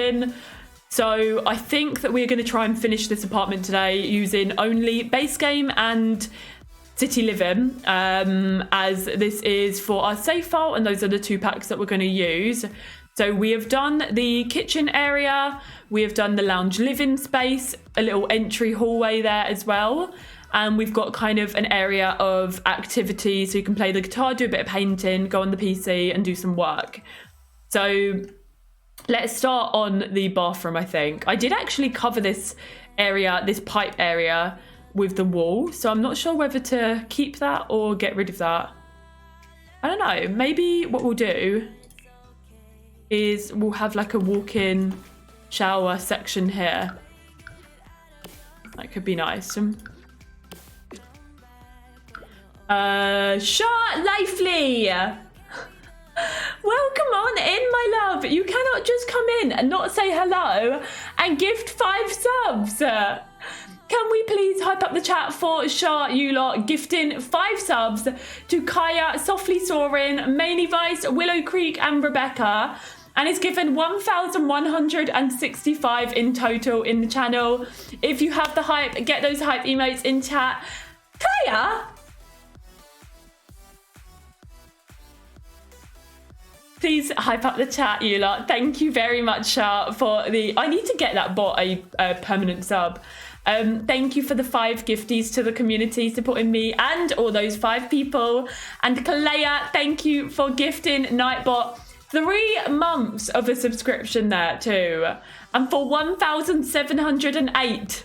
in. So I think that we're going to try and finish this apartment today using only base game and city living, as this is for our save file, and those are the 2 packs that we're going to use. So we have done the kitchen area, we have done the lounge living space, a little entry hallway there as well. And we've got kind of an area of activity, so you can play the guitar, do a bit of painting, go on the PC and do some work. So let's start on the bathroom, I think. I did actually cover this area, this pipe area, with the wall. So I'm not sure whether to keep that or get rid of that. I don't know. Maybe what we'll do is we'll have like a walk-in shower section here. That could be nice. Shot Lively! Welcome on in, my love. You cannot just come in and not say hello and gift 5 subs. Can we please hype up the chat for Shah, you lot, gifting 5 subs to Kaya, Softly Soaring, Mainly Vice, Willow Creek and Rebecca, and it's given 1,165 in total in the channel. If you have the hype, get those hype emotes in chat. Kaya? Please hype up the chat, you lot. Thank you very much, Shah, for the... I need to get that bot a permanent sub. Thank you for the 5 gifties to the community supporting me and all those 5 people. And Kalea, thank you for gifting Nightbot 3 months of a subscription there too. And for 1,708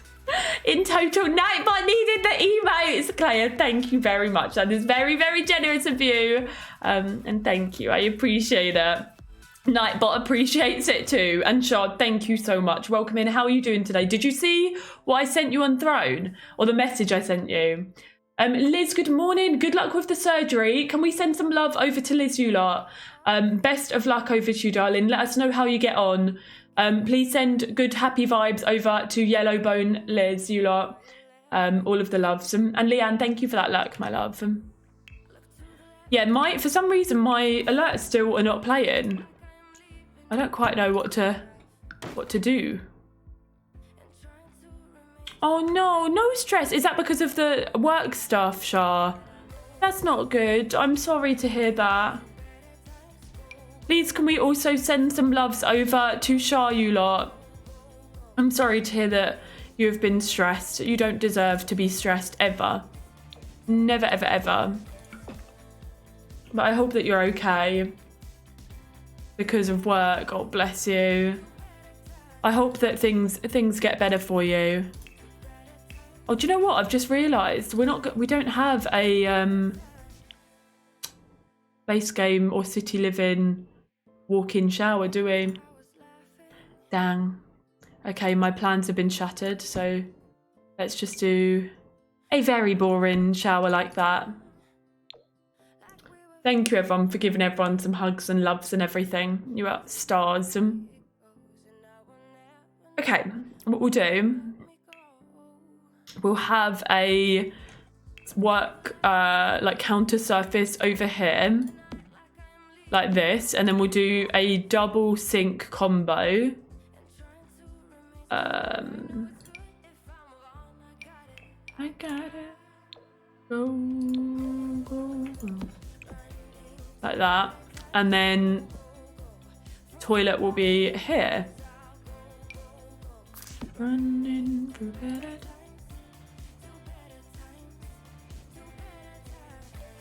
in total, Nightbot needed the emotes. Kalea, thank you very much. That is very, very generous of you. And thank you. I appreciate it. Nightbot appreciates it too. And Shard, thank you so much. Welcome in. How are you doing today? Did you see what I sent you on Throne? Or the message I sent you? Liz, good morning. Good luck with the surgery. Can we send some love over to Liz, you lot? Best of luck over to you, darling. Let us know how you get on. Please send good, happy vibes over to Yellowbone Liz, you lot. All of the loves. And Leanne, thank you for that luck, my love. Yeah, for some reason, my alerts still are not playing. I don't quite know what to do. Oh no, no stress. Is that because of the work stuff, Shah? That's not good. I'm sorry to hear that. Please, can we also send some loves over to Shah, you lot? I'm sorry to hear that you have been stressed. You don't deserve to be stressed ever. Never, ever, ever. But I hope that you're okay. Because of work. Oh, bless you. I hope that things get better for you. Oh, do you know what? I've just realised we don't have a base game or city living walk-in shower, do we? Dang. Okay, my plans have been shattered, so let's just do a very boring shower like that. Thank you, everyone, for giving everyone some hugs and loves and everything. You are stars. Okay, what we'll do, we'll have a work like counter surface over here, like this, and then we'll do a double sink combo. I got it. Go, go, go. Like that, and then toilet will be here. Running through bed.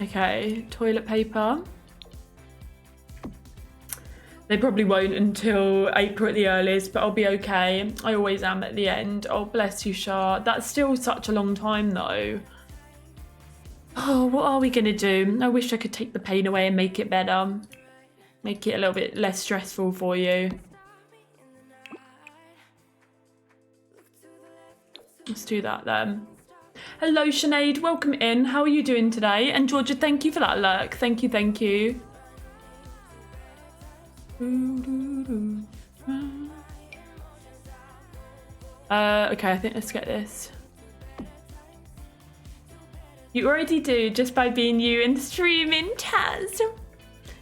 Okay, toilet paper. They probably won't until April at the earliest, but I'll be okay. I always am at the end. Oh, bless you, Shah. That's still such a long time, though. Oh, what are we going to do? I wish I could take the pain away and make it better. Make it a little bit less stressful for you. Let's do that then. Hello, Sinead. Welcome in. How are you doing today? And Georgia, thank you for that lurk. Thank you, thank you. Okay, I think let's get this. You already do, just by being you and streaming, Taz.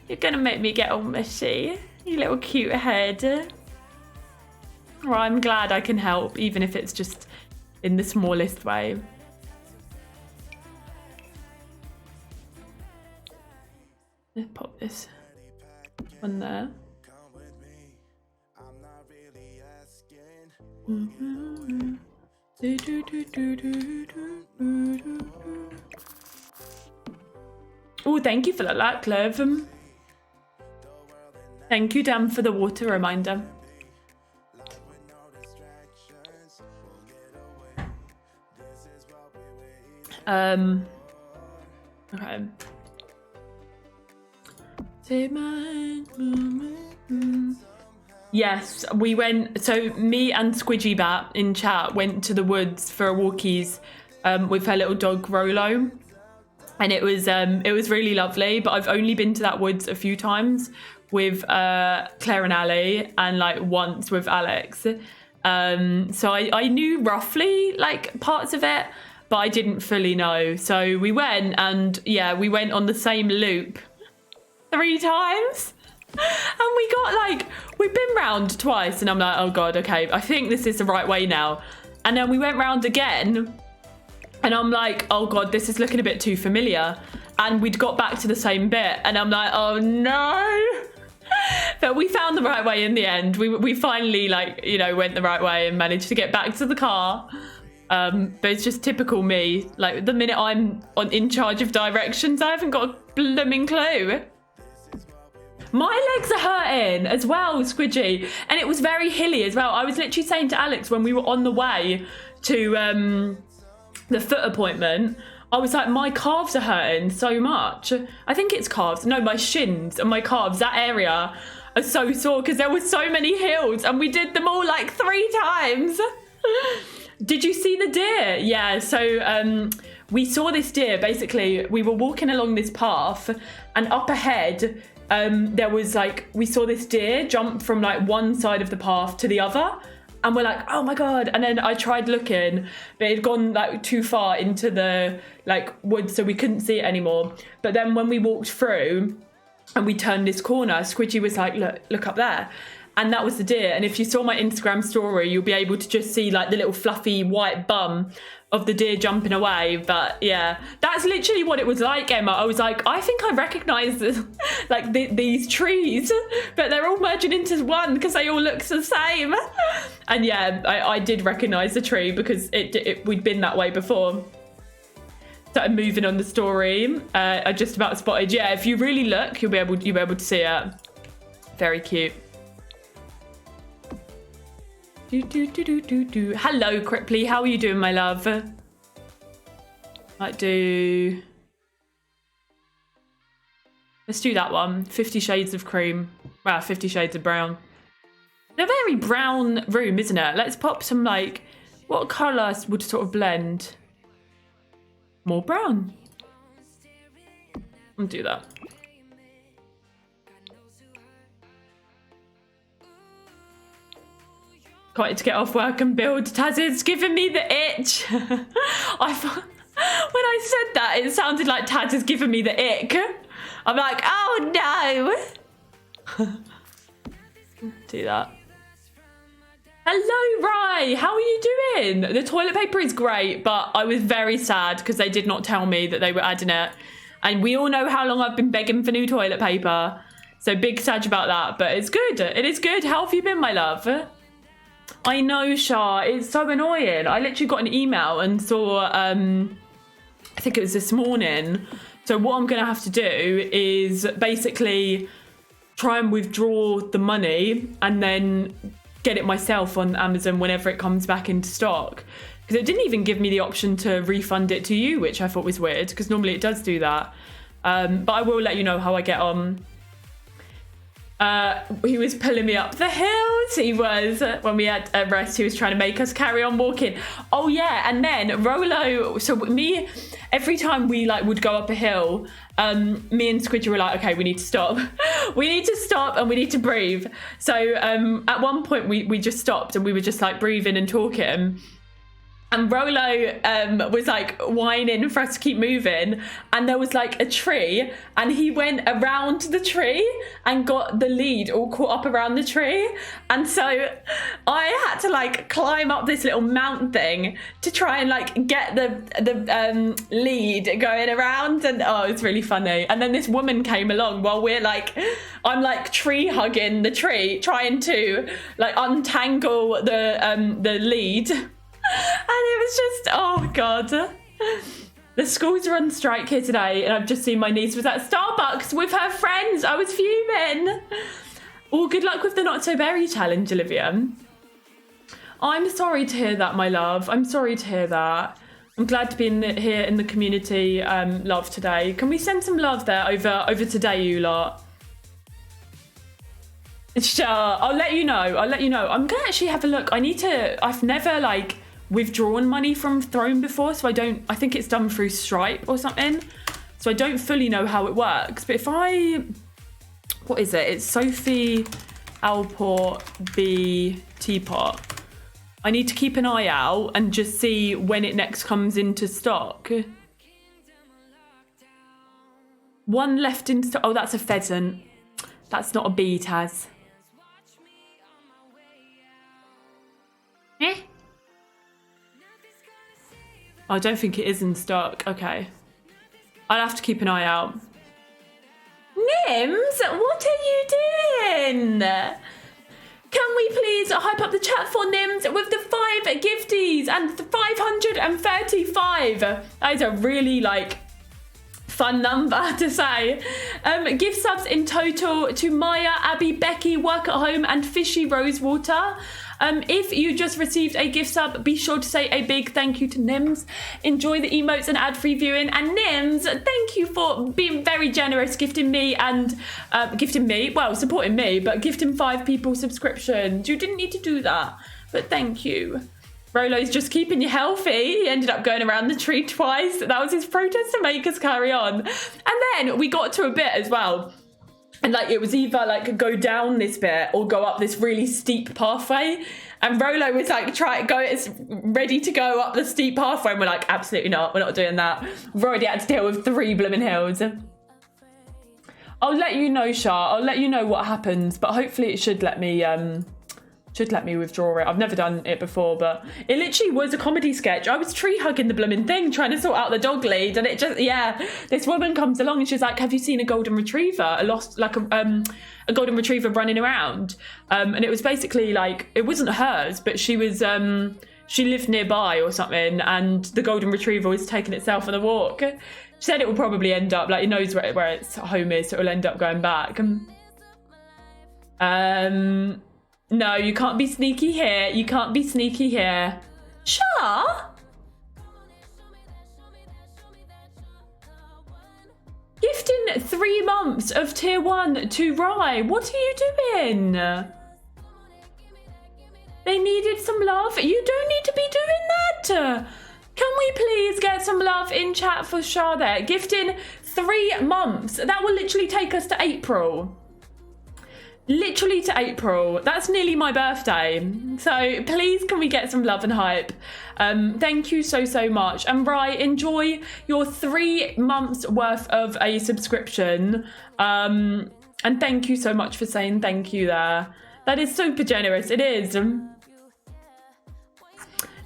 You're gonna make me get all mushy, you little cute head. Well, I'm glad I can help, even if it's just in the smallest way. Let's pop this one there. Oh, thank you for that, Clove. Thank you, Dan, for the water reminder. Okay. Yes, we went. So me and Squidgy Bat in chat went to the woods for a walkies with her little dog Rolo, and it was really lovely. But I've only been to that woods a few times with Claire and Ali, and like once with Alex. So I knew roughly like parts of it, but I didn't fully know. So we went, and yeah, we went on the same loop 3 times. And we got like, we've been round twice, and I'm like, oh God, okay, I think this is the right way now. And then we went round again, and I'm like, oh God, this is looking a bit too familiar. And we'd got back to the same bit, and I'm like, oh no. But we found the right way in the end. We finally, like, you know, went the right way and managed to get back to the car. But it's just typical me. Like, the minute I'm in charge of directions, I haven't got a blooming clue. My legs are hurting as well, Squidgy. And it was very hilly as well. I was literally saying to Alex when we were on the way to the foot appointment, I was like, my calves are hurting so much. I think it's calves. No, my shins and my calves, that area are so sore because there were so many hills and we did them all like 3 times. Did you see the deer? Yeah, so we saw this deer. Basically, we were walking along this path, and up ahead, there was like, we saw this deer jump from like one side of the path to the other, and we're like, oh my God. And then I tried looking, but it had gone like too far into the like woods, so we couldn't see it anymore. But then when we walked through and we turned this corner, Squidgy was like, look up there. And that was the deer. And if you saw my Instagram story, you'll be able to just see like the little fluffy white bum of the deer jumping away. But yeah, that's literally what it was like, Emma. I was like, I think I recognise like these trees, but they're all merging into one because they all look the same. And yeah, I did recognise the tree because we'd been that way before. Started moving on the story. I just about spotted. Yeah, if you really look, you'll be able to see it. Very cute. Hello, Cripley. How are you doing, my love? Let's do that one. 50 Shades of Cream. Wow, 50 Shades of Brown. It's a very brown room, isn't it? Let's pop some, like, what colour would sort of blend? More brown. I'll do that. Quite to get off work and build. Taz is giving me the itch. I thought when I said that, it sounded like Taz is giving me the ick. I'm like, oh no. Do that. Hello, Rye. How are you doing? The toilet paper is great, but I was very sad because they did not tell me that they were adding it. And we all know how long I've been begging for new toilet paper. So big sad about that, but it's good. It is good. How have you been, my love? I know, Shah. It's so annoying. I literally got an email and saw, I think it was this morning. So what I'm going to have to do is basically try and withdraw the money and then get it myself on Amazon whenever it comes back into stock. Because it didn't even give me the option to refund it to you, which I thought was weird because normally it does do that. But I will let you know how I get on. He was pulling me up the hills. He was, when we had a rest, he was trying to make us carry on walking. Oh yeah, and then Rolo, so me, every time we like would go up a hill, me and Squidgy were like, okay, we need to stop. We need to stop and we need to breathe. So at one point we just stopped and we were just like breathing and talking. And Rolo was like whining for us to keep moving, and there was like a tree, and he went around the tree and got the lead all caught up around the tree, and so I had to like climb up this little mount thing to try and like get the lead going around, and oh, it's really funny. And then this woman came along while I'm like tree hugging the tree, trying to like untangle the lead. And it was just, oh God. The schools are on strike here today, and I've just seen my niece was at Starbucks with her friends. I was fuming. Oh, good luck with the Not So Berry challenge, Olivia. I'm sorry to hear that, my love. I'm sorry to hear that. I'm glad to be here in the community love today. Can we send some love there over today, you lot? Sure, I'll let you know. I'm gonna actually have a look. I've never like withdrawn money from Throne before, so I think it's done through Stripe or something, so I don't fully know how it works. But what is it? It's Sophie Alport B Teapot. I need to keep an eye out and just see when it next comes into stock. One left in stock. Oh, that's a pheasant. That's not a bee, Taz. Eh? I don't think it is in stock. Okay. I'll have to keep an eye out. Nims, what are you doing? Can we please hype up the chat for Nims with the 5 gifties and the 535? That is a really like fun number to say. Gift subs in total to Maya, Abby, Becky, Work at Home, and Fishy Rosewater. If you just received a gift sub, be sure to say a big thank you to Nims. Enjoy the emotes and ad-free viewing. And Nims, thank you for being very generous, supporting me, but gifting 5 people subscriptions. You didn't need to do that, but thank you. Rolo's just keeping you healthy. He ended up going around the tree twice. That was his protest to make us carry on. And then we got to a bit as well. And like it was either like go down this bit or go up this really steep pathway. And Rolo was like, it's ready to go up the steep pathway. And we're like, absolutely not. We're not doing that. We've already had to deal with 3 blooming hills. I'll let you know, Shah. I'll let you know what happens. But hopefully it should let me withdraw it. I've never done it before, but it literally was a comedy sketch. I was tree hugging the blooming thing, trying to sort out the dog lead, and it just, this woman comes along and she's like, have you seen a golden retriever? A golden retriever running around. And it was basically like, it wasn't hers, but she lived nearby or something, and the golden retriever was taking itself on a walk. She said it will probably end up, like, it knows where its home is, so it'll end up going back. No, you can't be sneaky here. You can't be sneaky here. Shah? Gifting 3 months of tier 1 to Rye. What are you doing? They needed some love. You don't need to be doing that. Can we please get some love in chat for Shah there? Gifting 3 months. That will literally take us to April. Literally to April. That's nearly my birthday. So please can we get some love and hype? Thank you so much. And Rye, enjoy your 3 months worth of a subscription. And thank you so much for saying thank you there. That is super generous. It is.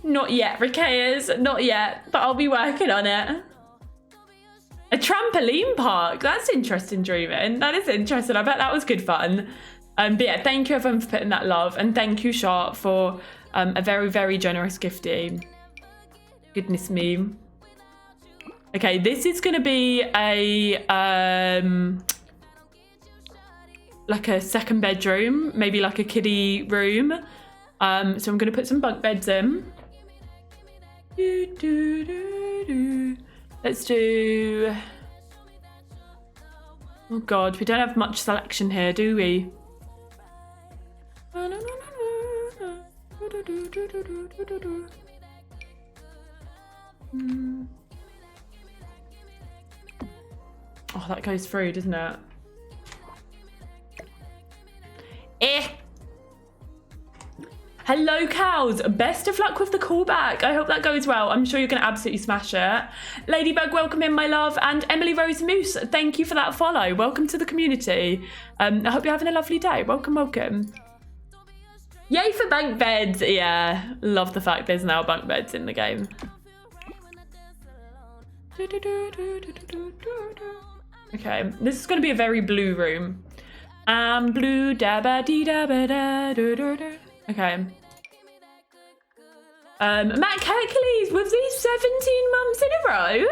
Not yet, Rikayas. Not yet. But I'll be working on it. A trampoline park. That's interesting, Dreaming. That is interesting. I bet that was good fun. But yeah, thank you everyone for putting that love. And thank you, Sharp, for a very, very generous gifting. Goodness me. Okay, this is going to be a like a second bedroom, maybe like a kiddie room. So I'm going to put some bunk beds in. Let's do... Oh God, we don't have much selection here, do we? Oh, that goes through, doesn't it? Hello, cows. Best of luck with the callback. I hope that goes well. I'm sure you're going to absolutely smash it. Ladybug, welcome in, my love. And Emily Rose Moose, thank you for that follow. Welcome to the community. I hope you're having a lovely day. Welcome, welcome. Yay for bunk beds. Yeah, love the fact there's now bunk beds in the game. Okay, this is going to be a very blue room. Blue da ba dee da ba da do do do. Okay. Matt Hercules, with these 17 months in a row,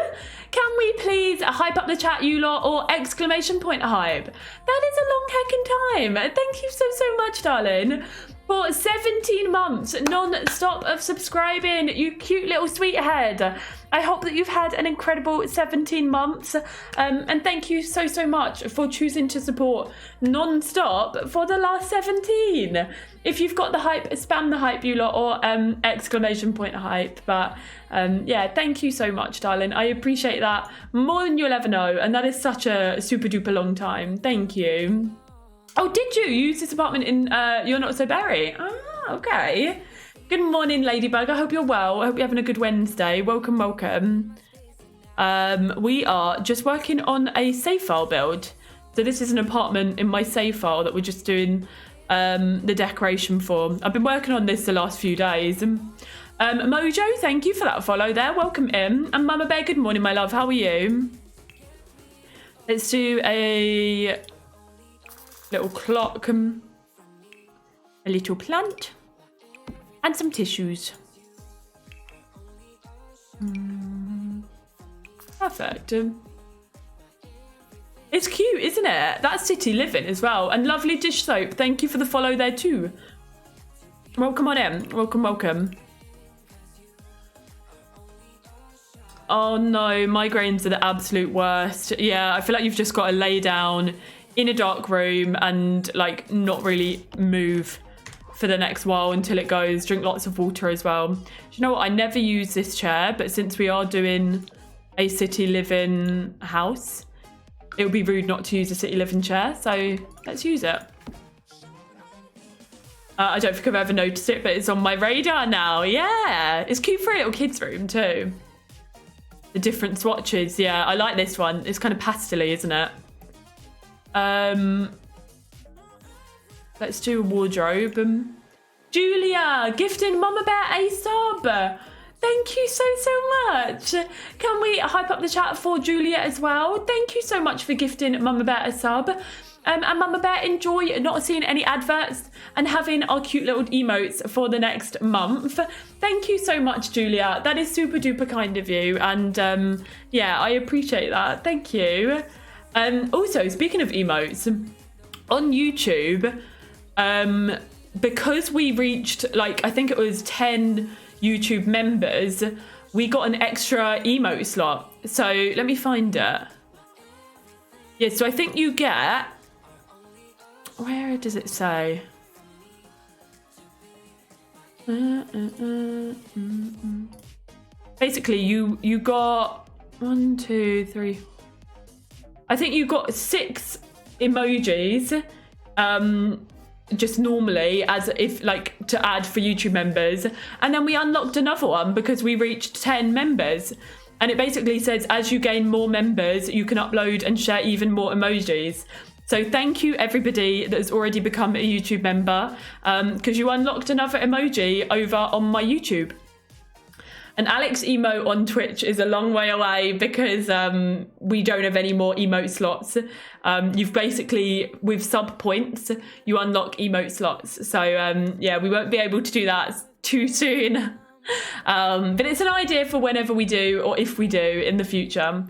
can we please hype up the chat, you lot, or exclamation point hype? That is a long heckin' time. Thank you so much, darling, for 17 months non-stop of subscribing, you cute little sweethead. I hope that you've had an incredible 17 months, and thank you so much for choosing to support non-stop for the last 17. If you've got the hype, spam the hype, you lot, or exclamation point hype. But yeah, thank you so much, darling. I appreciate that more than you'll ever know, and that is such a super duper long time. Thank you. Oh, did you use this apartment in You're Not So Berry? Ah, okay. Good morning, Ladybug. I hope you're well. I hope you're having a good Wednesday. Welcome, welcome. We are just working on a save file build. So this is an apartment in my save file that we're just doing the decoration for. I've been working on this the last few days. Mojo, thank you for that follow there. Welcome in. And Mama Bear, good morning, my love. How are you? Let's do a little clock, a little plant, and some tissues. Perfect. It's cute, isn't it? That's City Living as well. And lovely dish soap. Thank you for the follow there too. Welcome on in. Welcome, welcome. Oh no, migraines are the absolute worst. Yeah, I feel like you've just got to lay down in a dark room and like not really move for the next while until it goes. Drink lots of water as well. Do you know what? I never use this chair, but since we are doing a City Living house, it would be rude not to use a City Living chair, so let's use it. I don't think I've ever noticed it, but it's on my radar now. Yeah, it's cute for a little kids' room too. The different swatches. Yeah, I like this one. It's kind of pastel-y, isn't it? Let's do a wardrobe. Julia, gifting Mama Bear a sub. Thank you so much. Can we hype up the chat for Julia as well? Thank you so much for gifting Mama Bear a sub. And Mama Bear, enjoy not seeing any adverts and having our cute little emotes for the next month. Thank you so much, Julia. That is super duper kind of you. And yeah, I appreciate that. Thank you. Also, speaking of emotes, on YouTube, because we reached, like, I think it was 10 YouTube members, we got an extra emote slot. So let me find it. Yeah, so I think you get, where does it say? Basically, you got 1, 2, 3. I think you got 6 emojis, just normally, as if like to add for YouTube members, and then we unlocked another one because we reached 10 members, and it basically says as you gain more members you can upload and share even more emojis. So thank you everybody that has already become a YouTube member, because you unlocked another emoji over on my YouTube. And Alex emote on Twitch is a long way away because we don't have any more emote slots. You've basically, with sub points, you unlock emote slots. So yeah, we won't be able to do that too soon. But it's an idea for whenever we do, or if we do in the future.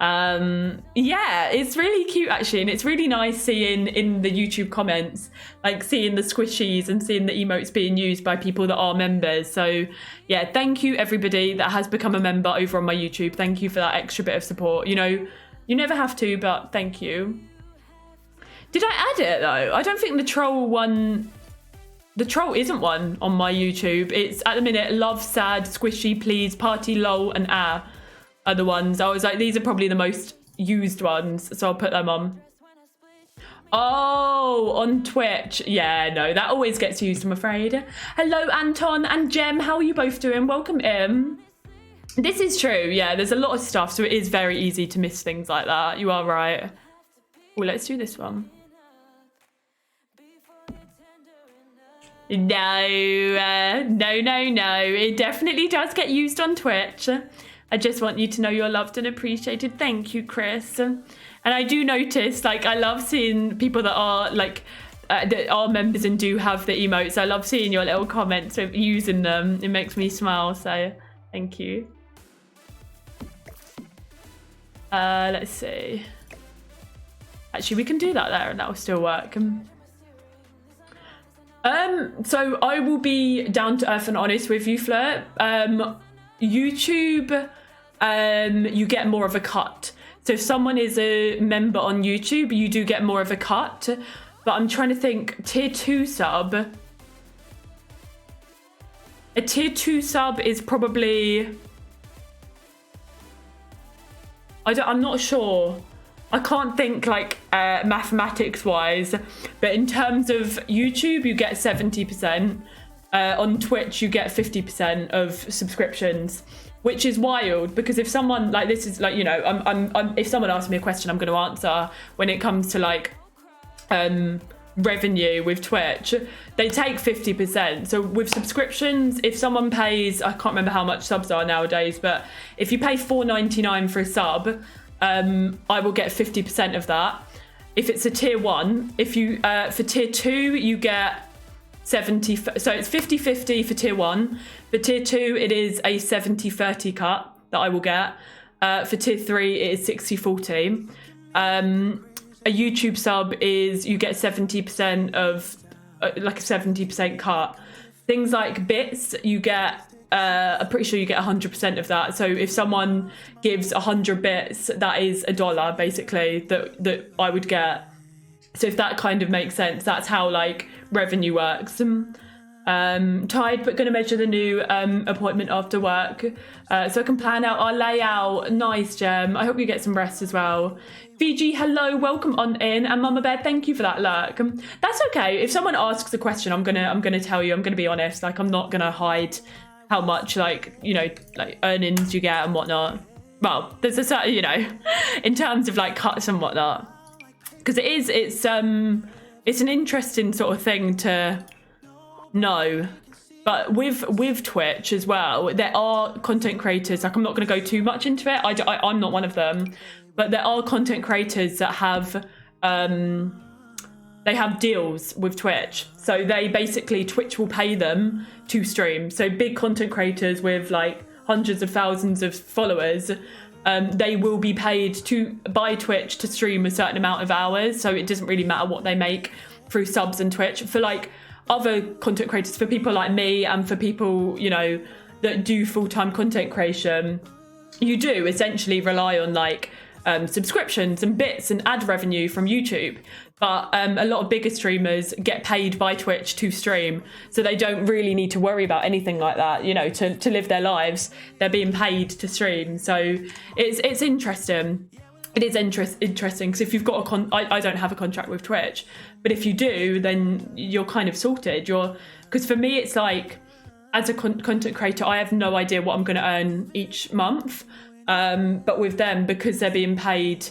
Yeah, it's really cute actually, and it's really nice seeing in the YouTube comments, like seeing the squishies and seeing the emotes being used by people that are members. So yeah, thank you everybody that has become a member over on my YouTube. Thank you for that extra bit of support. You know, you never have to, but thank you. Did I add it though? I don't think the troll one, the troll isn't one on my YouTube. It's at the minute love, sad, squishy, please, party, lol, and ah are the ones. I was like, these are probably the most used ones, so I'll put them on. Oh, on Twitch. Yeah, no, that always gets used, I'm afraid. Hello, Anton and Jem. How are you both doing? Welcome in. This is true. Yeah, there's a lot of stuff, so it is very easy to miss things like that. You are right. Well, let's do this one. No, no. It definitely does get used on Twitch. I just want you to know you're loved and appreciated. Thank you, Chris. And I do notice, like, I love seeing people that are, like, that are members and do have the emotes. I love seeing your little comments of using them. It makes me smile, so thank you. Let's see. Actually, we can do that there and that will still work. So I will be down to earth and honest with you, Flirt. YouTube, you get more of a cut. So if someone is a member on YouTube, you do get more of a cut. But I'm trying to think, tier 2 sub. A tier 2 sub is probably... I'm not sure. I can't think like mathematics wise, but in terms of YouTube, you get 70%. On Twitch, you get 50% of subscriptions, which is wild because if someone like this is like, you know, if someone asks me a question, I'm going to answer when it comes to like revenue with Twitch, they take 50%. So with subscriptions, if someone pays, I can't remember how much subs are nowadays, but if you pay $4.99 for a sub, I will get 50% of that. If it's a tier 1, if you for tier 2 you get 70, so it's 50-50 for tier 1. For tier 2 it is a 70-30 cut that I will get. For tier 3 it is 60-40. A YouTube sub is you get 70% of like a 70% cut. Things like bits, you get I'm pretty sure you get 100% of that. So if someone gives 100 bits, that is $1 basically that I would get. So if that kind of makes sense, that's how like revenue works. Tired, but going to measure the new appointment after work so I can plan out our layout. Nice, Gem. I hope you get some rest as well. Fiji, hello, welcome on in, and Mama Bear, thank you for that lurk. That's okay. If someone asks a question, I'm gonna tell you. I'm gonna be honest. Like I'm not gonna hide how much like, you know, like earnings you get and whatnot. Well, there's a certain, you know, in terms of like cuts and whatnot, because it's an interesting sort of thing to know. But with Twitch as well, there are content creators, like I'm not going to go too much into it, I'm not one of them, but there are content creators that have they have deals with Twitch. So they basically, Twitch will pay them to stream. So big content creators with like hundreds of thousands of followers, they will be paid by Twitch to stream a certain amount of hours. So it doesn't really matter what they make through subs and Twitch. For like other content creators, for people like me and for people, you know, that do full-time content creation, you do essentially rely on like subscriptions and bits and ad revenue from YouTube. But a lot of bigger streamers get paid by Twitch to stream, so they don't really need to worry about anything like that, you know, to live their lives. They're being paid to stream. So it's interesting. It is interesting because if you've got I don't have a contract with Twitch, but if you do, then you're kind of sorted. Because for me, it's like, as a content creator, I have no idea what I'm going to earn each month. But with them, because they're being paid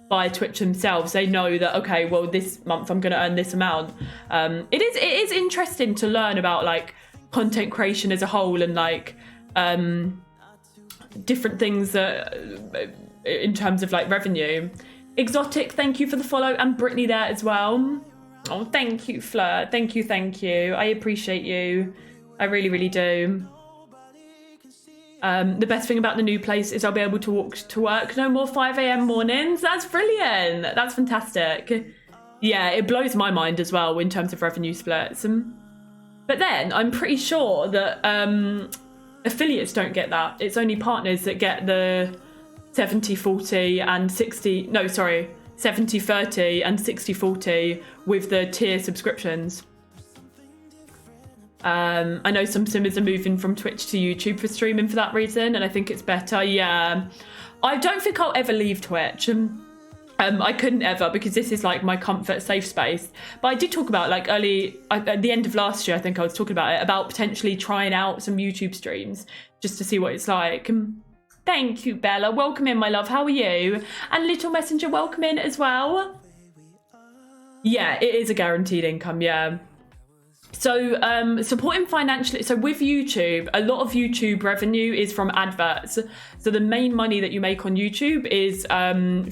by Twitch themselves, they know that, okay, well, this month I'm going to earn this amount. It is interesting to learn about like content creation as a whole and like different things that in terms of like revenue. Exotic, thank you for the follow, and Brittany there as well. Oh, thank you, Fleur. Thank you. I appreciate you. I really, really do. The best thing about the new place is I'll be able to walk to work. No more 5 a.m. mornings. That's brilliant. That's fantastic. Yeah, it blows my mind as well in terms of revenue splits. But then I'm pretty sure that affiliates don't get that. It's only partners that get the 70-40 and 70-30 and 60-40 with the tier subscriptions. I know some simmers are moving from Twitch to YouTube for streaming for that reason, and I think it's better. Yeah, I don't think I'll ever leave Twitch. I couldn't ever, because this is like my comfort safe space. But I did talk about like at the end of last year, I think I was talking about it, about potentially trying out some YouTube streams just to see what it's like. Thank you, Bella. Welcome in, my love. How are you? And Little Messenger, welcome in as well. Yeah, it is a guaranteed income, yeah. So supporting financially, so with YouTube, a lot of YouTube revenue is from adverts. So the main money that you make on YouTube is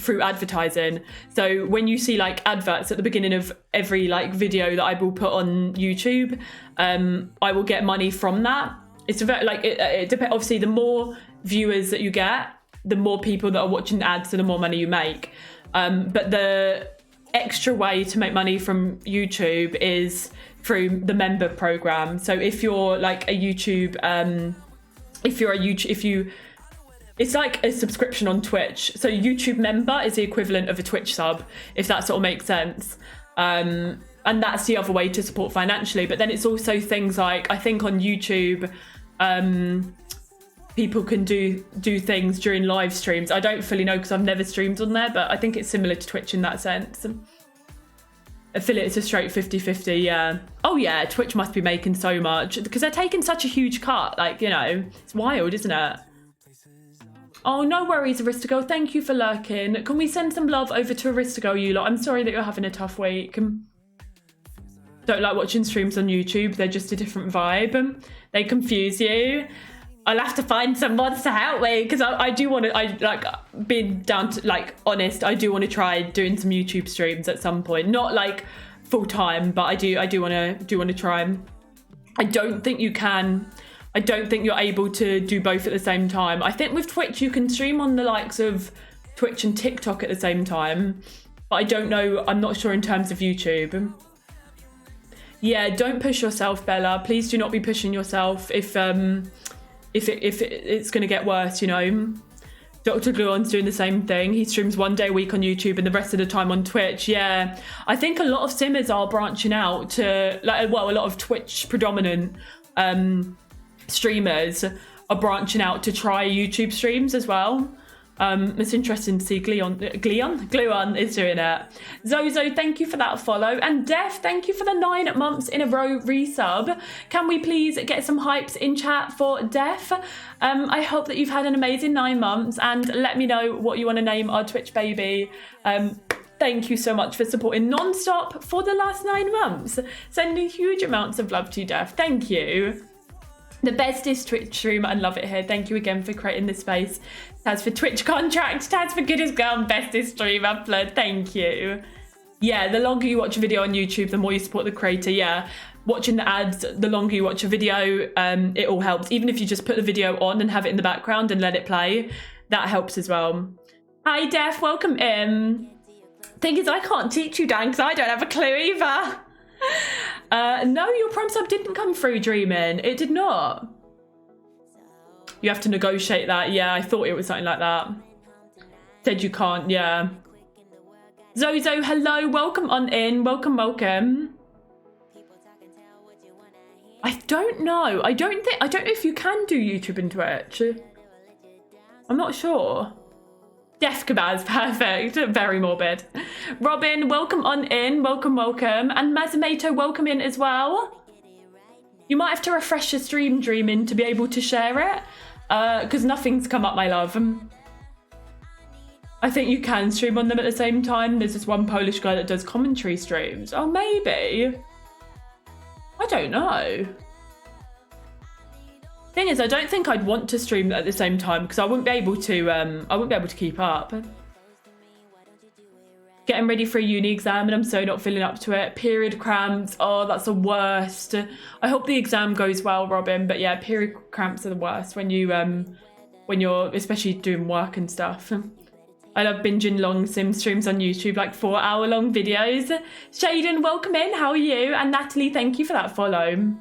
through advertising. So when you see like adverts at the beginning of every like video that I will put on YouTube, I will get money from that. It's a very like it depends. Obviously, the more viewers that you get, the more people that are watching the ads, so the more money you make. But the extra way to make money from YouTube is through the program. So if you're like a YouTube, it's like a subscription on Twitch. So YouTube member is the equivalent of a Twitch sub, if that sort of makes sense. And that's the other way to support financially. But then it's also things like, I think on YouTube, people can do things during live streams. I don't fully know because I've never streamed on there, but I think it's similar to Twitch in that sense. Affiliates are straight 50-50, yeah. Oh yeah, Twitch must be making so much because they're taking such a huge cut. Like, you know, it's wild, isn't it? Oh, no worries, Aristogirl. Thank you for lurking. Can we send some love over to Aristogirl, you lot? I'm sorry that you're having a tough week. Don't like watching streams on YouTube. They're just a different vibe. They confuse you. I'll have to find someone to help me because I do want to, like, being down to, like, honest, I do want to try doing some YouTube streams at some point. Not like full time, but I do want to try. I don't think you can. I don't think you're able to do both at the same time. I think with Twitch you can stream on the likes of Twitch and TikTok at the same time, but I don't know. I'm not sure in terms of YouTube. Yeah, don't push yourself, Bella. Please do not be pushing yourself if it's going to get worse, you know. Dr. Gluon's doing the same thing. He streams 1 day a week on YouTube and the rest of the time on Twitch. Yeah, I think a lot of simmers are branching out to, like, well, a lot of Twitch predominant streamers are branching out to try YouTube streams as well. It's interesting to see Gluon is doing it. Zozo, thank you for that follow. And Def, thank you for the 9 months in a row resub. Can we please get some hypes in chat for Def? I hope that you've had an amazing 9 months and let me know what you want to name our Twitch baby. Thank you so much for supporting non-stop for the last 9 months. Sending huge amounts of love to you, Def. Thank you. The bestest Twitch streamer and love it here. Thank you again for creating this space. Taz for Twitch contract. Taz for goodest girl, bestest streamer. Blood. Thank you. Yeah, the longer you watch a video on YouTube, the more you support the creator. Yeah, watching the ads, the longer you watch a video, it all helps. Even if you just put the video on and have it in the background and let it play, that helps as well. Hi, Def. Welcome in. Thing is, I can't teach you, Dan, because I don't have a clue either. No, your Prime sub didn't come through, Dreamin'. It did not. You have to negotiate that. Yeah, I thought it was something like that. Said you can't, yeah. Zozo, hello. Welcome on in. Welcome, welcome. I don't know. I don't know if you can do YouTube and Twitch. I'm not sure. Tazkabaz, perfect. Very morbid. Robin, welcome on in. Welcome, welcome. And Mazumato, welcome in as well. You might have to refresh your stream, Dreamin', to be able to share it. Because nothing's come up, my love. I think you can stream on them at the same time. There's this one Polish guy that does commentary streams. Oh, maybe. I don't know. Thing is, I don't think I'd want to stream at the same time because I wouldn't be able to keep up. Getting ready for a uni exam and I'm so not feeling up to it. Period cramps, oh, that's the worst. I hope the exam goes well, Robin, but yeah, period cramps are the worst when you're especially doing work and stuff. I love binging long sim streams on YouTube, like 4-hour-long videos. Shaden, welcome in, how are you? And Natalie, thank you for that follow.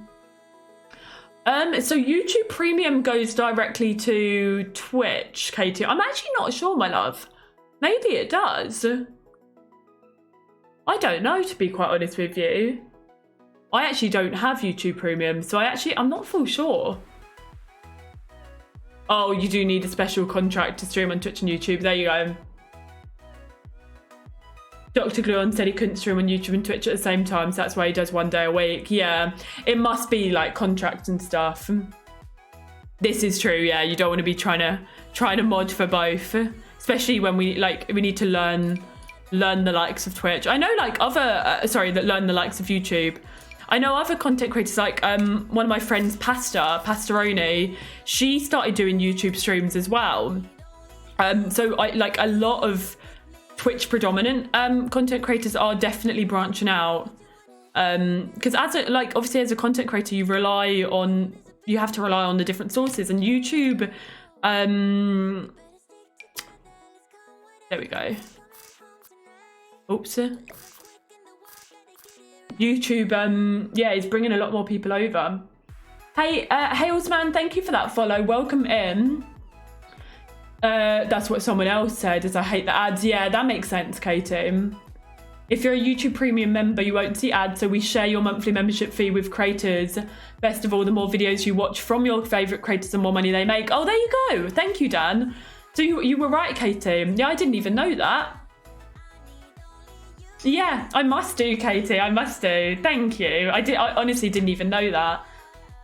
So YouTube Premium goes directly to Twitch, Katie. I'm actually not sure, my love. Maybe it does. I don't know, to be quite honest with you. I actually don't have YouTube Premium, so I'm not full sure. Oh, you do need a special contract to stream on Twitch and YouTube. There you go. Dr. Gluon said he couldn't stream on YouTube and Twitch at the same time, so that's why he does one day a week. Yeah, it must be like contracts and stuff. This is true. Yeah, you don't want to be trying to mod for both, especially when we need to learn the likes of Twitch. I know like other that learn the likes of YouTube. I know other content creators, like one of my friends, Pastoroni, she started doing YouTube streams as well. So I like a lot of Twitch predominant content creators are definitely branching out. Because obviously as a content creator, you have to rely on the different sources, and YouTube. There we go. Oops. YouTube, is bringing a lot more people over. Hey, Halesman, thank you for that follow. Welcome in. That's what someone else said, is I hate the ads. Yeah, that makes sense, Katie. If you're a YouTube Premium member, you won't see ads, so we share your monthly membership fee with creators. Best of all, the more videos you watch from your favourite creators, the more money they make. Oh, there you go. Thank you, Dan. So you were right, Katie. Yeah, I didn't even know that. Yeah, I must do, Katie. I must do. Thank you. I honestly didn't even know that.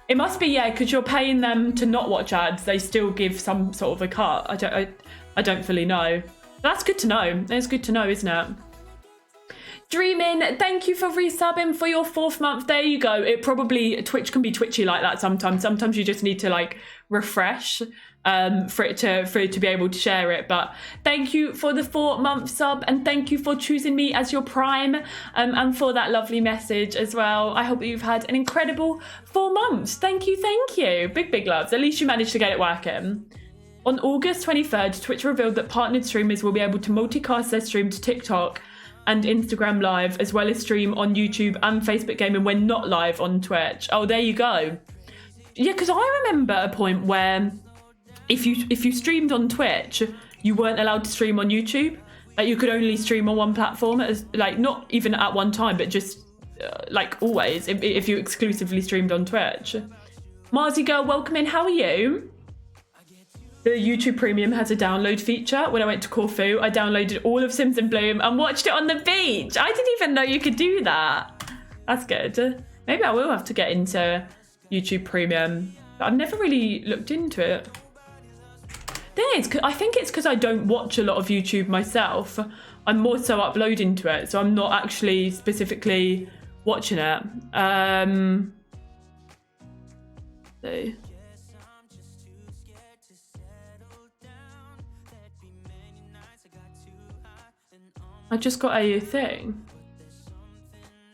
It must be, yeah, because you're paying them to not watch ads. They still give some sort of a cut. I don't fully know. That's good to know. It's good to know, isn't it? Dreamin', thank you for resubbing for your 4th month. There you go. Twitch can be twitchy like that sometimes. Sometimes you just need to like refresh for it to be able to share it. But thank you for the 4-month sub, and thank you for choosing me as your Prime, and for that lovely message as well. I hope that you've had an incredible 4 months. Thank you. Big loves. At least you managed to get it working. On August 23rd, Twitch revealed that partnered streamers will be able to multicast their stream to TikTok and Instagram Live, as well as stream on YouTube and Facebook Gaming when not live on Twitch. Oh, there you go. Yeah, because I remember a point where if you streamed on Twitch, you weren't allowed to stream on YouTube. Like, you could only stream on one platform, not even at one time, but just like always, if you exclusively streamed on Twitch. Marzi girl, welcome in. How are you? The YouTube Premium has a download feature. When I went to Corfu, I downloaded all of Sims in Bloom and watched it on the beach. I didn't even know you could do that. That's good. Maybe I will have to get into YouTube Premium. But I've never really looked into it. I think it's because I don't watch a lot of YouTube myself. I'm more so uploading to it, so I'm not actually specifically watching it. So. I just got a thing.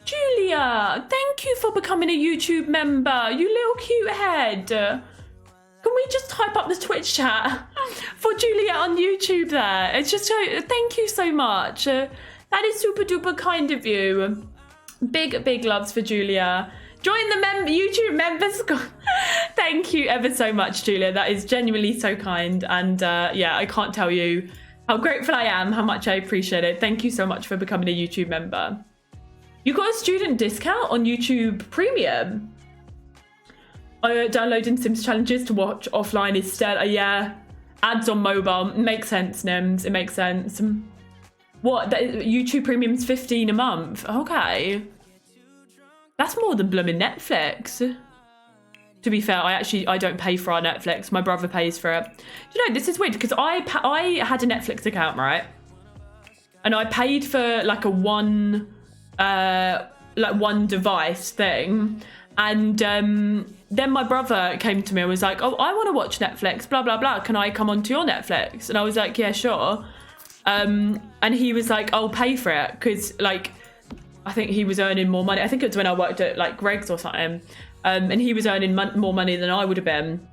Julia, thank you for becoming a YouTube member. You little cute head. Can we just type up the Twitch chat for Julia on YouTube there? It's just so, thank you so much. That is super duper kind of you. Big loves for Julia. Join the YouTube members. Thank you ever so much, Julia. That is genuinely so kind. And yeah, I can't tell you how grateful I am, how much I appreciate it. Thank you so much for becoming a YouTube member. You got a student discount on YouTube Premium. Downloading Sims challenges to watch offline is still, yeah. Ads on mobile, makes sense, Nims, it makes sense. What, YouTube Premium's $15 a month? Okay. That's more than blooming Netflix. To be fair, I don't pay for our Netflix. My brother pays for it. You know, this is weird because I had a Netflix account, right? And I paid for like a one device thing. And then my brother came to me and was like, oh, I want to watch Netflix, blah, blah, blah. Can I come onto your Netflix? And I was like, yeah, sure. And he was like, I'll pay for it. Because like, I think he was earning more money. I think it was when I worked at like Greg's or something. And he was earning more money than I would have been.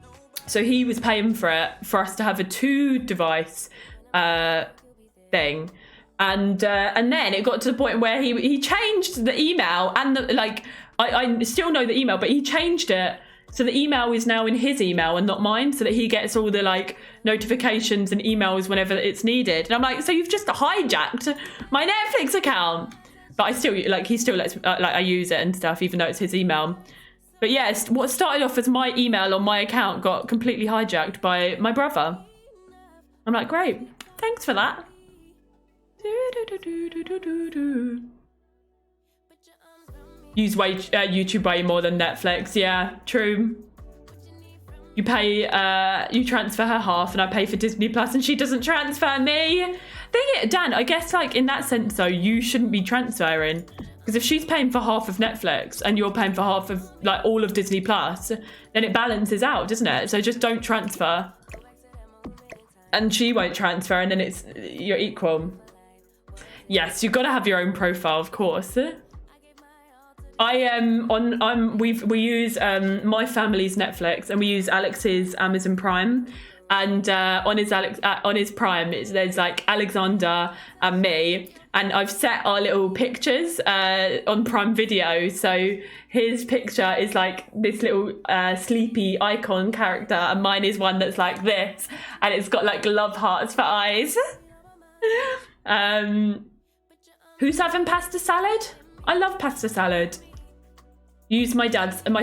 So he was paying for it for us to have a 2-device thing. And then it got to the point where he changed the email and I still know the email, but he changed it. So the email is now in his email and not mine, so that he gets all the like notifications and emails whenever it's needed. And I'm like, so you've just hijacked my Netflix account. But I still he still lets I use it and stuff, even though it's his email. But yes, what started off as my email on my account got completely hijacked by my brother. I'm like, great, thanks for that. Use YouTube way more than Netflix. Yeah, true. You pay, you transfer her half, and I pay for Disney Plus, and she doesn't transfer me. Dan, I guess like in that sense though, you shouldn't be transferring, because if she's paying for half of Netflix and you're paying for half of like all of Disney Plus, then it balances out, doesn't it? So just don't transfer, and she won't transfer, and then you're equal. Yes, you've got to have your own profile, of course. We use my family's Netflix, and we use Alex's Amazon Prime, and on his Prime there's like Alexander and me, and I've set our little pictures on Prime Video, so his picture is like this little sleepy icon character, and mine is one that's like this, and it's got like love hearts for eyes. Who's having pasta salad? I love pasta salad. Use my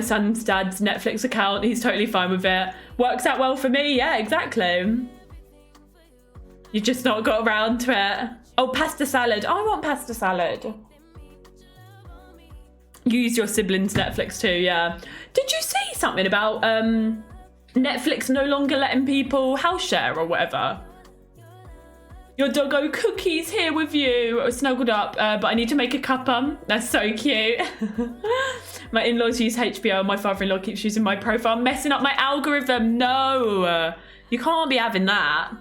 son's dad's Netflix account. He's totally fine with it. Works out well for me. Yeah, exactly. You've just not got around to it. Oh, pasta salad. I want pasta salad. Use your siblings' Netflix too, yeah. Did you see something about Netflix no longer letting people house share or whatever? Your doggo Cookie's here with you, snuggled up, but I need to make a cuppa. That's so cute. My in-laws use HBO, and my father-in-law keeps using my profile, messing up my algorithm. No, you can't be having that.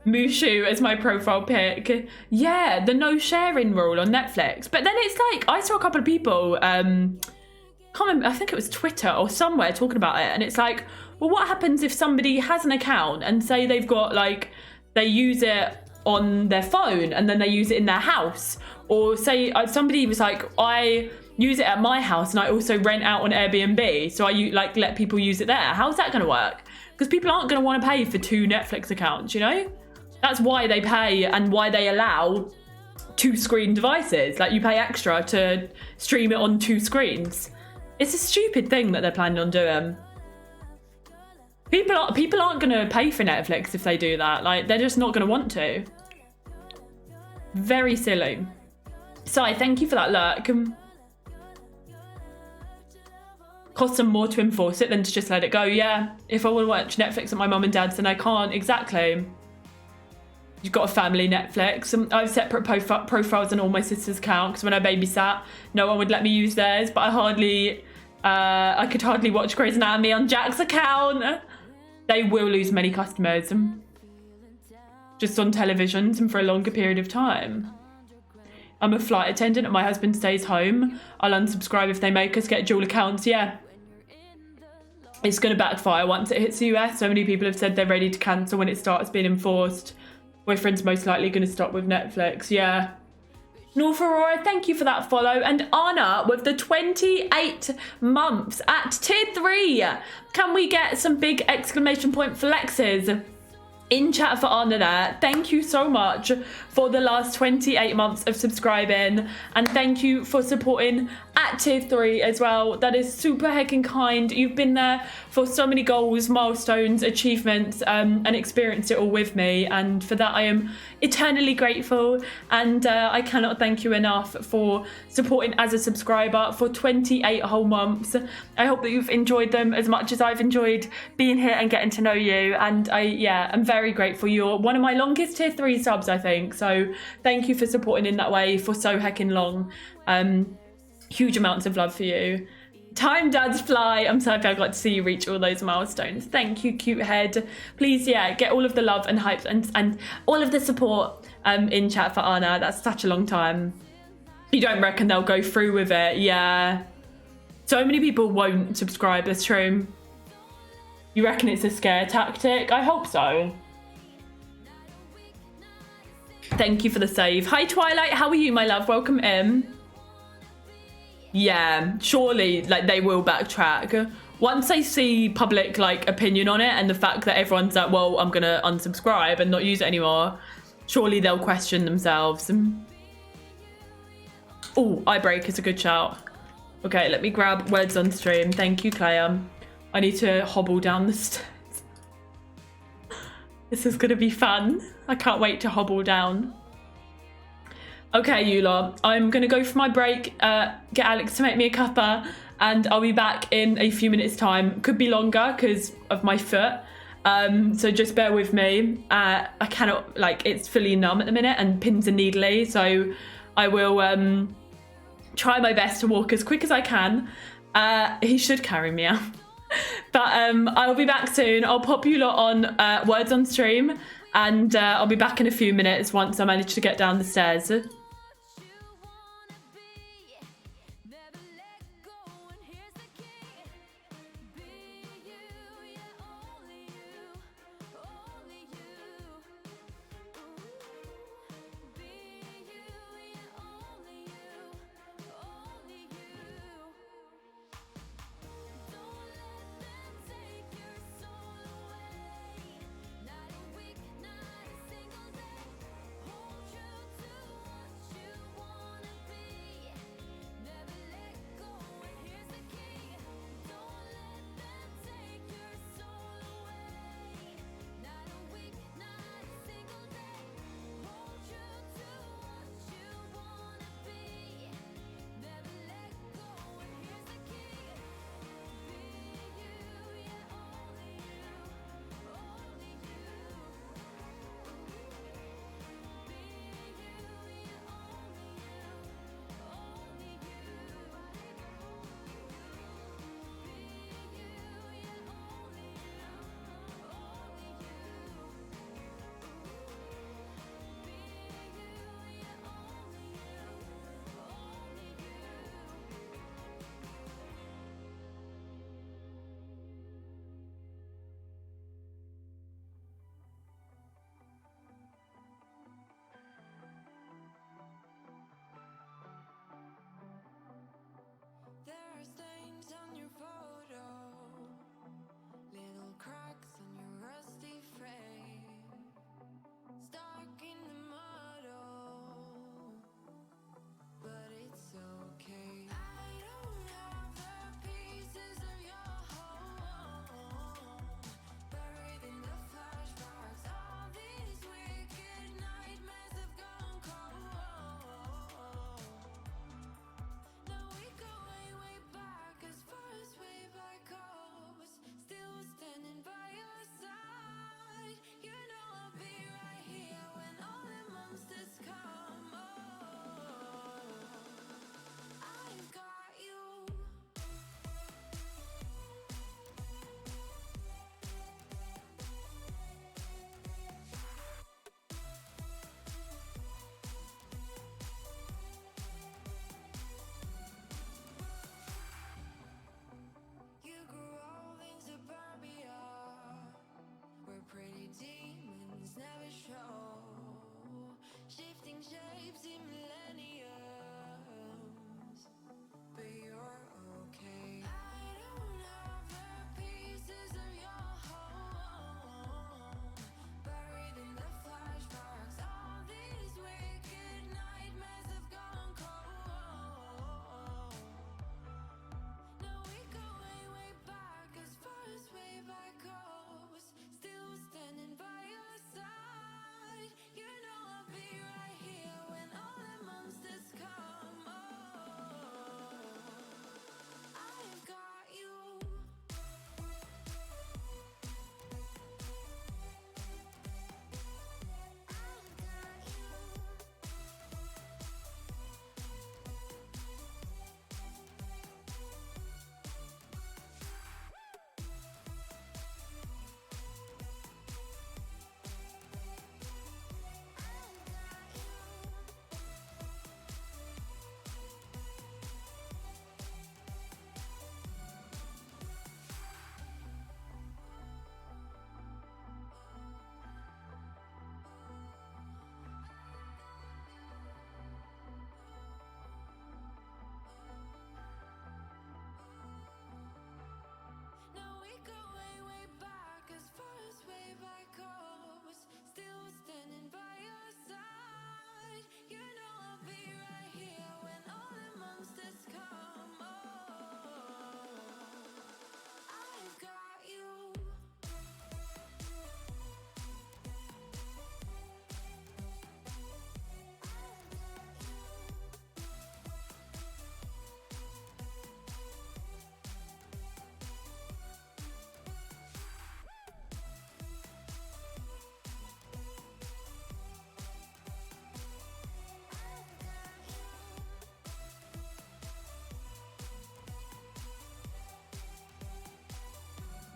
Mushu as my profile pic. Yeah, the no sharing rule on Netflix. But then it's like, I saw a couple of people, can't remember, I think it was Twitter or somewhere talking about it, and it's like, well, what happens if somebody has an account and say they've got like, they use it on their phone and then they use it in their house, or say somebody was like, I use it at my house and I also rent out on Airbnb, so I like let people use it there. How's that going to work? Because people aren't going to want to pay for 2 Netflix accounts, you know? That's why they pay, and why they allow 2 screen devices. Like, you pay extra to stream it on 2 screens. It's a stupid thing that they're planning on doing. People aren't going to pay for Netflix if they do that. Like, they're just not going to want to. Very silly. Sai, thank you for that lurk. Costs them more to enforce it than to just let it go. Yeah, if I want to watch Netflix at my mum and dad's, then I can't. Exactly. You've got a family Netflix. I have separate profiles on all my sister's accounts, because when I babysat, no one would let me use theirs, but I could hardly watch Grey's Anatomy on Jack's account. They will lose many customers just on televisions and for a longer period of time. I'm a flight attendant and my husband stays home. I'll unsubscribe if they make us get dual accounts. Yeah. It's going to backfire once it hits the US. So many people have said they're ready to cancel when it starts being enforced. Boyfriend's most likely going to stop with Netflix. Yeah. North Aurora, thank you for that follow. And Anna with the 28 months at tier 3. Can we get some big exclamation point flexes in chat for Anna there? Thank you so much for the last 28 months of subscribing, and thank you for supporting at tier 3 as well. That is super heckin' kind. You've been there for so many goals, milestones, achievements, and experienced it all with me, and for that I am eternally grateful, and I cannot thank you enough for supporting as a subscriber for 28 whole months. I hope that you've enjoyed them as much as I've enjoyed being here and getting to know you, and I'm very grateful. You're one of my longest tier 3 subs, I think, so thank you for supporting in that way for so heckin' long. Huge amounts of love for you. Time does fly. I'm so happy I got to see you reach all those milestones. Thank you, cute head. Please, get all of the love and hype and all of the support in chat for Anna. That's such a long time. You don't reckon they'll go through with it? Yeah. So many people won't subscribe, that's true. You reckon it's a scare tactic? I hope so. Thank you for the save. Hi, Twilight. How are you, my love? Welcome in. Yeah, surely like they will backtrack once they see public like opinion on it, and the fact that everyone's like, well, I'm gonna unsubscribe and not use it anymore. Surely they'll question themselves. Oh, eye break is a good shout. Okay, let me grab words on stream. Thank you, Claire. I need to hobble down the stairs. This is gonna be fun. I can't wait to hobble down. Okay, you lot, I'm going to go for my break, get Alex to make me a cuppa, and I'll be back in a few minutes' time. Could be longer because of my foot. So just bear with me. I cannot, like, it's fully numb at the minute and pins and needly. So I will try my best to walk as quick as I can. He should carry me out. But I'll be back soon. I'll pop you lot on words on stream, and I'll be back in a few minutes once I manage to get down the stairs.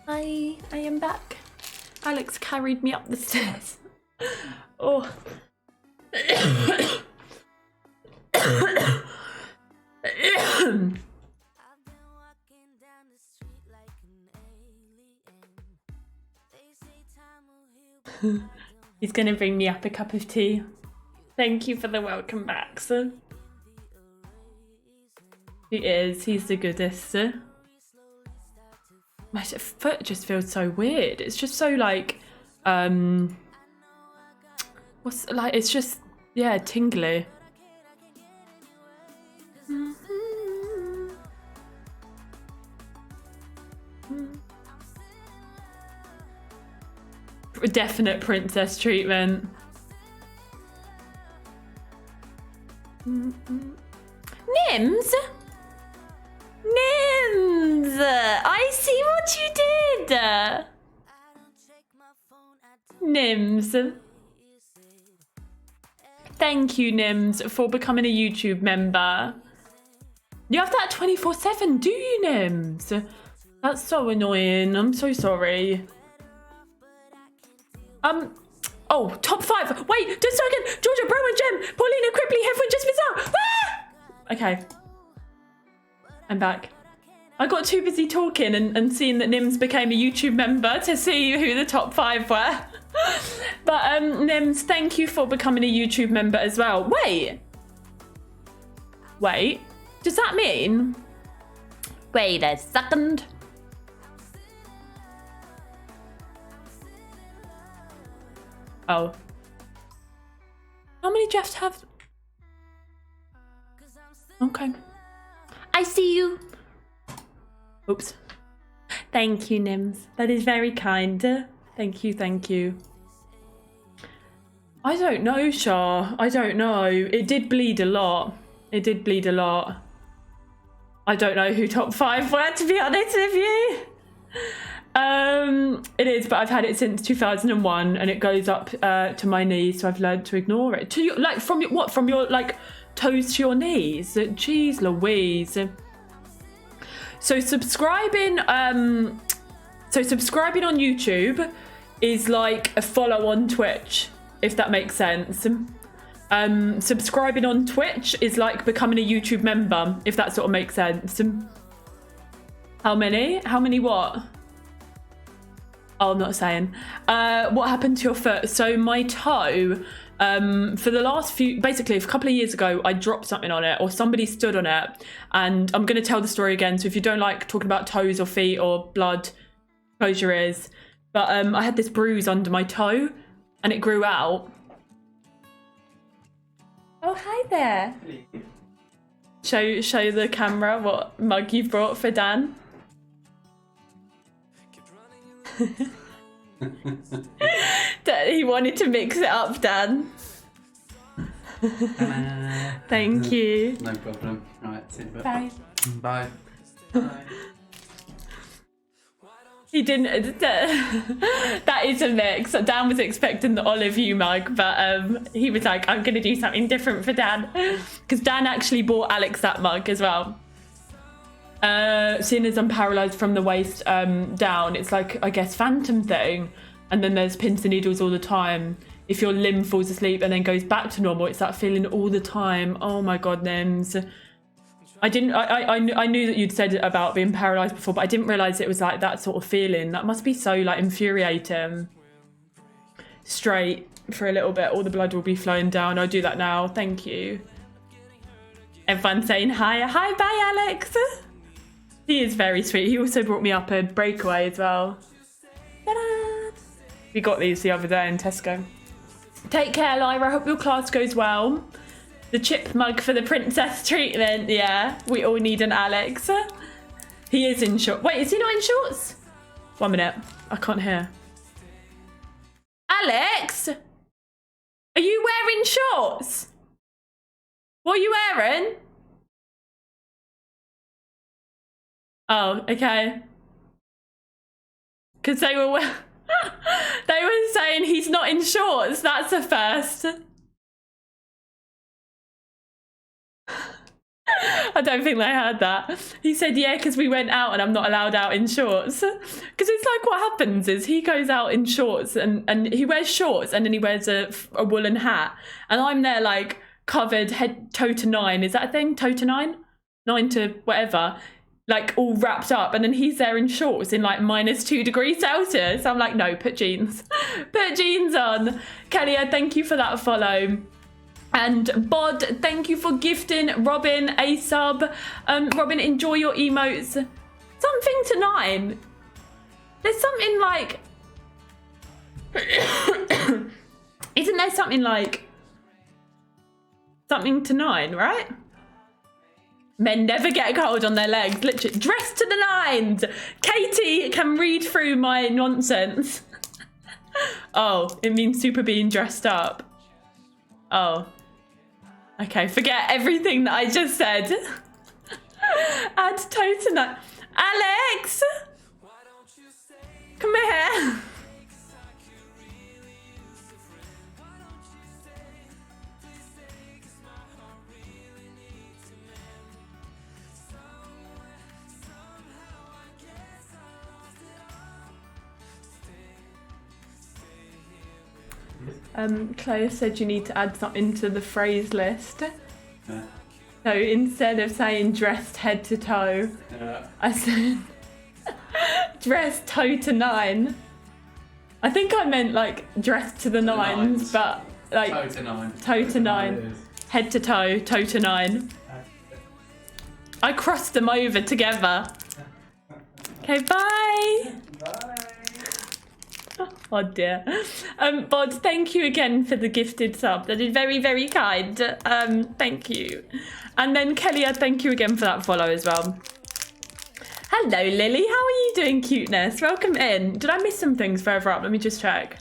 I am back. Alex carried me up the stairs. Oh. He's gonna bring me up a cup of tea. Thank you for the welcome back, sir. He is. He's the goodest, sir. My foot just feels so weird. It's just so like, what's like? It's just tingly. Definite princess treatment. Nims? Nims! I see what you did! Nims. Thank you, Nims, for becoming a YouTube member. You have that 24/7, do you, Nims? That's so annoying. I'm so sorry. Oh, top 5. Wait, just a second. Georgia, Bro and Jem. Paulina, Cripply, Hefwin, just missed out. Ah! Okay. I'm back. I got too busy talking and seeing that Nims became a YouTube member to see who the top 5 were. But Nims, thank you for becoming a YouTube member as well. Wait. Does that mean? Wait a second. Oh. How many do you have to have? Okay. I see you. Oops. Thank you, Nims. That is very kind. Thank you, thank you. I don't know, Shah. I don't know. It did bleed a lot. It did bleed a lot. I don't know who top 5 were, to be honest with you. It is, but I've had it since 2001 and it goes up to my knees, so I've learned to ignore it. To your, like, from your, what? From your, like, toes to your knees? Jeez Louise. So subscribing on YouTube is like a follow on Twitch, if that makes sense. Subscribing on Twitch is like becoming a YouTube member, if that sort of makes sense. How many? How many what? Oh, I'm not saying. What happened to your foot? So my toe, for the last few, basically a couple of years ago, I dropped something on it or somebody stood on it, and I'm going to tell the story again. So if you don't like talking about toes or feet or blood, close your ears. But I had this bruise under my toe and it grew out. Oh, hi there. Show the camera what mug you brought for Dan. He wanted to mix it up, Dan. Thank you. No problem. All right, see you in a bit. Bye. Bye. Bye. He didn't. That is a mix. Dan was expecting the olive you mug, but he was like, I'm going to do something different for Dan. Because Dan actually bought Alex that mug as well. Seeing as I'm paralysed from the waist down, it's like, I guess, phantom thing. And then there's pins and needles all the time. If your limb falls asleep and then goes back to normal, it's that feeling all the time. Oh my God, Nims. I knew that you'd said about being paralysed before, but I didn't realise it was like that sort of feeling. That must be so like infuriating. Straight for a little bit, all the blood will be flowing down. I'll do that now. Thank you. Everyone's saying hi. Hi, bye, Alex. He is very sweet. He also brought me up a breakaway as well. Ta-da! We got these the other day in Tesco. Take care, Lyra. I hope your class goes well. The chip mug for the princess treatment. Yeah, we all need an Alex. He is in shorts. Wait, is he not in shorts? 1 minute. I can't hear. Alex? Are you wearing shorts? What are you wearing? Oh, okay. Because they were saying he's not in shorts. That's a first. I don't think they heard that. He said, yeah, because we went out and I'm not allowed out in shorts. Because it's like what happens is he goes out in shorts and he wears shorts and then he wears a woolen hat. And I'm there like covered head toe to 9. Is that a thing? Toe to 9? 9 to whatever. Like all wrapped up. And then he's there in shorts in like -2 degrees Celsius. I'm like, no, put jeans. Put jeans on. Kelly, thank you for that follow. And Bod, thank you for gifting Robin a sub. Robin, enjoy your emotes. Something to 9. There's something like... Isn't there something like... Something to 9, right? Men never get cold on their legs. Literally, dressed to the 9s. Katie can read through my nonsense. Oh, it means super being dressed up. Oh. Okay, forget everything that I just said. Add toe to 9. Alex! Come here. Chloe said you need to add something to the phrase list. Yeah. So instead of saying dressed head to toe, Yeah. I said dressed toe to 9. I think I meant like dressed to the 9s, but like Toe to 9. toe to 9, head to toe, toe to 9. I crossed them over together. Okay, bye. Bye. Oh dear. Bod, thank you again for the gifted sub. That is very, very kind. Thank you. And then Kelly, thank you again for that follow as well. Hello, Lily. How are you doing, cuteness? Welcome in. Did I miss some things further up? Let me just check.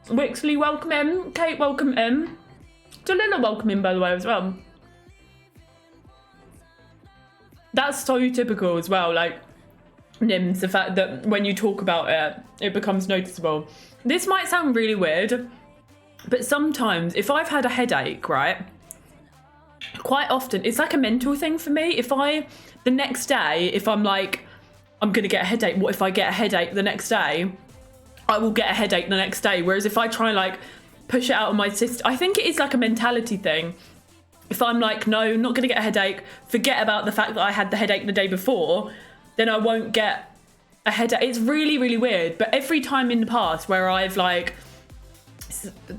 Wixley, welcome in. Kate, welcome in. Jalila, welcome in, by the way, as well. That's so typical as well, like, Nims, the fact that when you talk about it, it becomes noticeable. This might sound really weird, but sometimes if I've had a headache, right, quite often, it's like a mental thing for me. The next day, if I'm like, I'm going to get a headache, what if I get a headache the next day? I will get a headache the next day. Whereas if I try and like push it out of my system, I think it is like a mentality thing. If I'm like, no, I'm not going to get a headache, forget about the fact that I had the headache the day before, then I won't get a headache. It's really, really weird. But every time in the past where I've like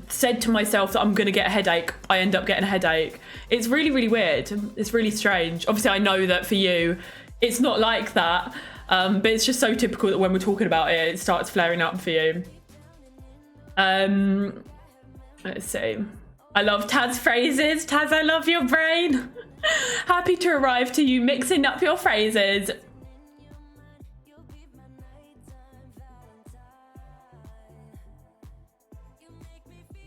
said to myself that I'm going to get a headache, I end up getting a headache. It's really, really weird. It's really strange. Obviously, I know that for you, it's not like that. But it's just so typical that when we're talking about it, it starts flaring up for you. Let's see. I love Taz phrases. Taz, I love your brain. Happy to arrive to you mixing up your phrases.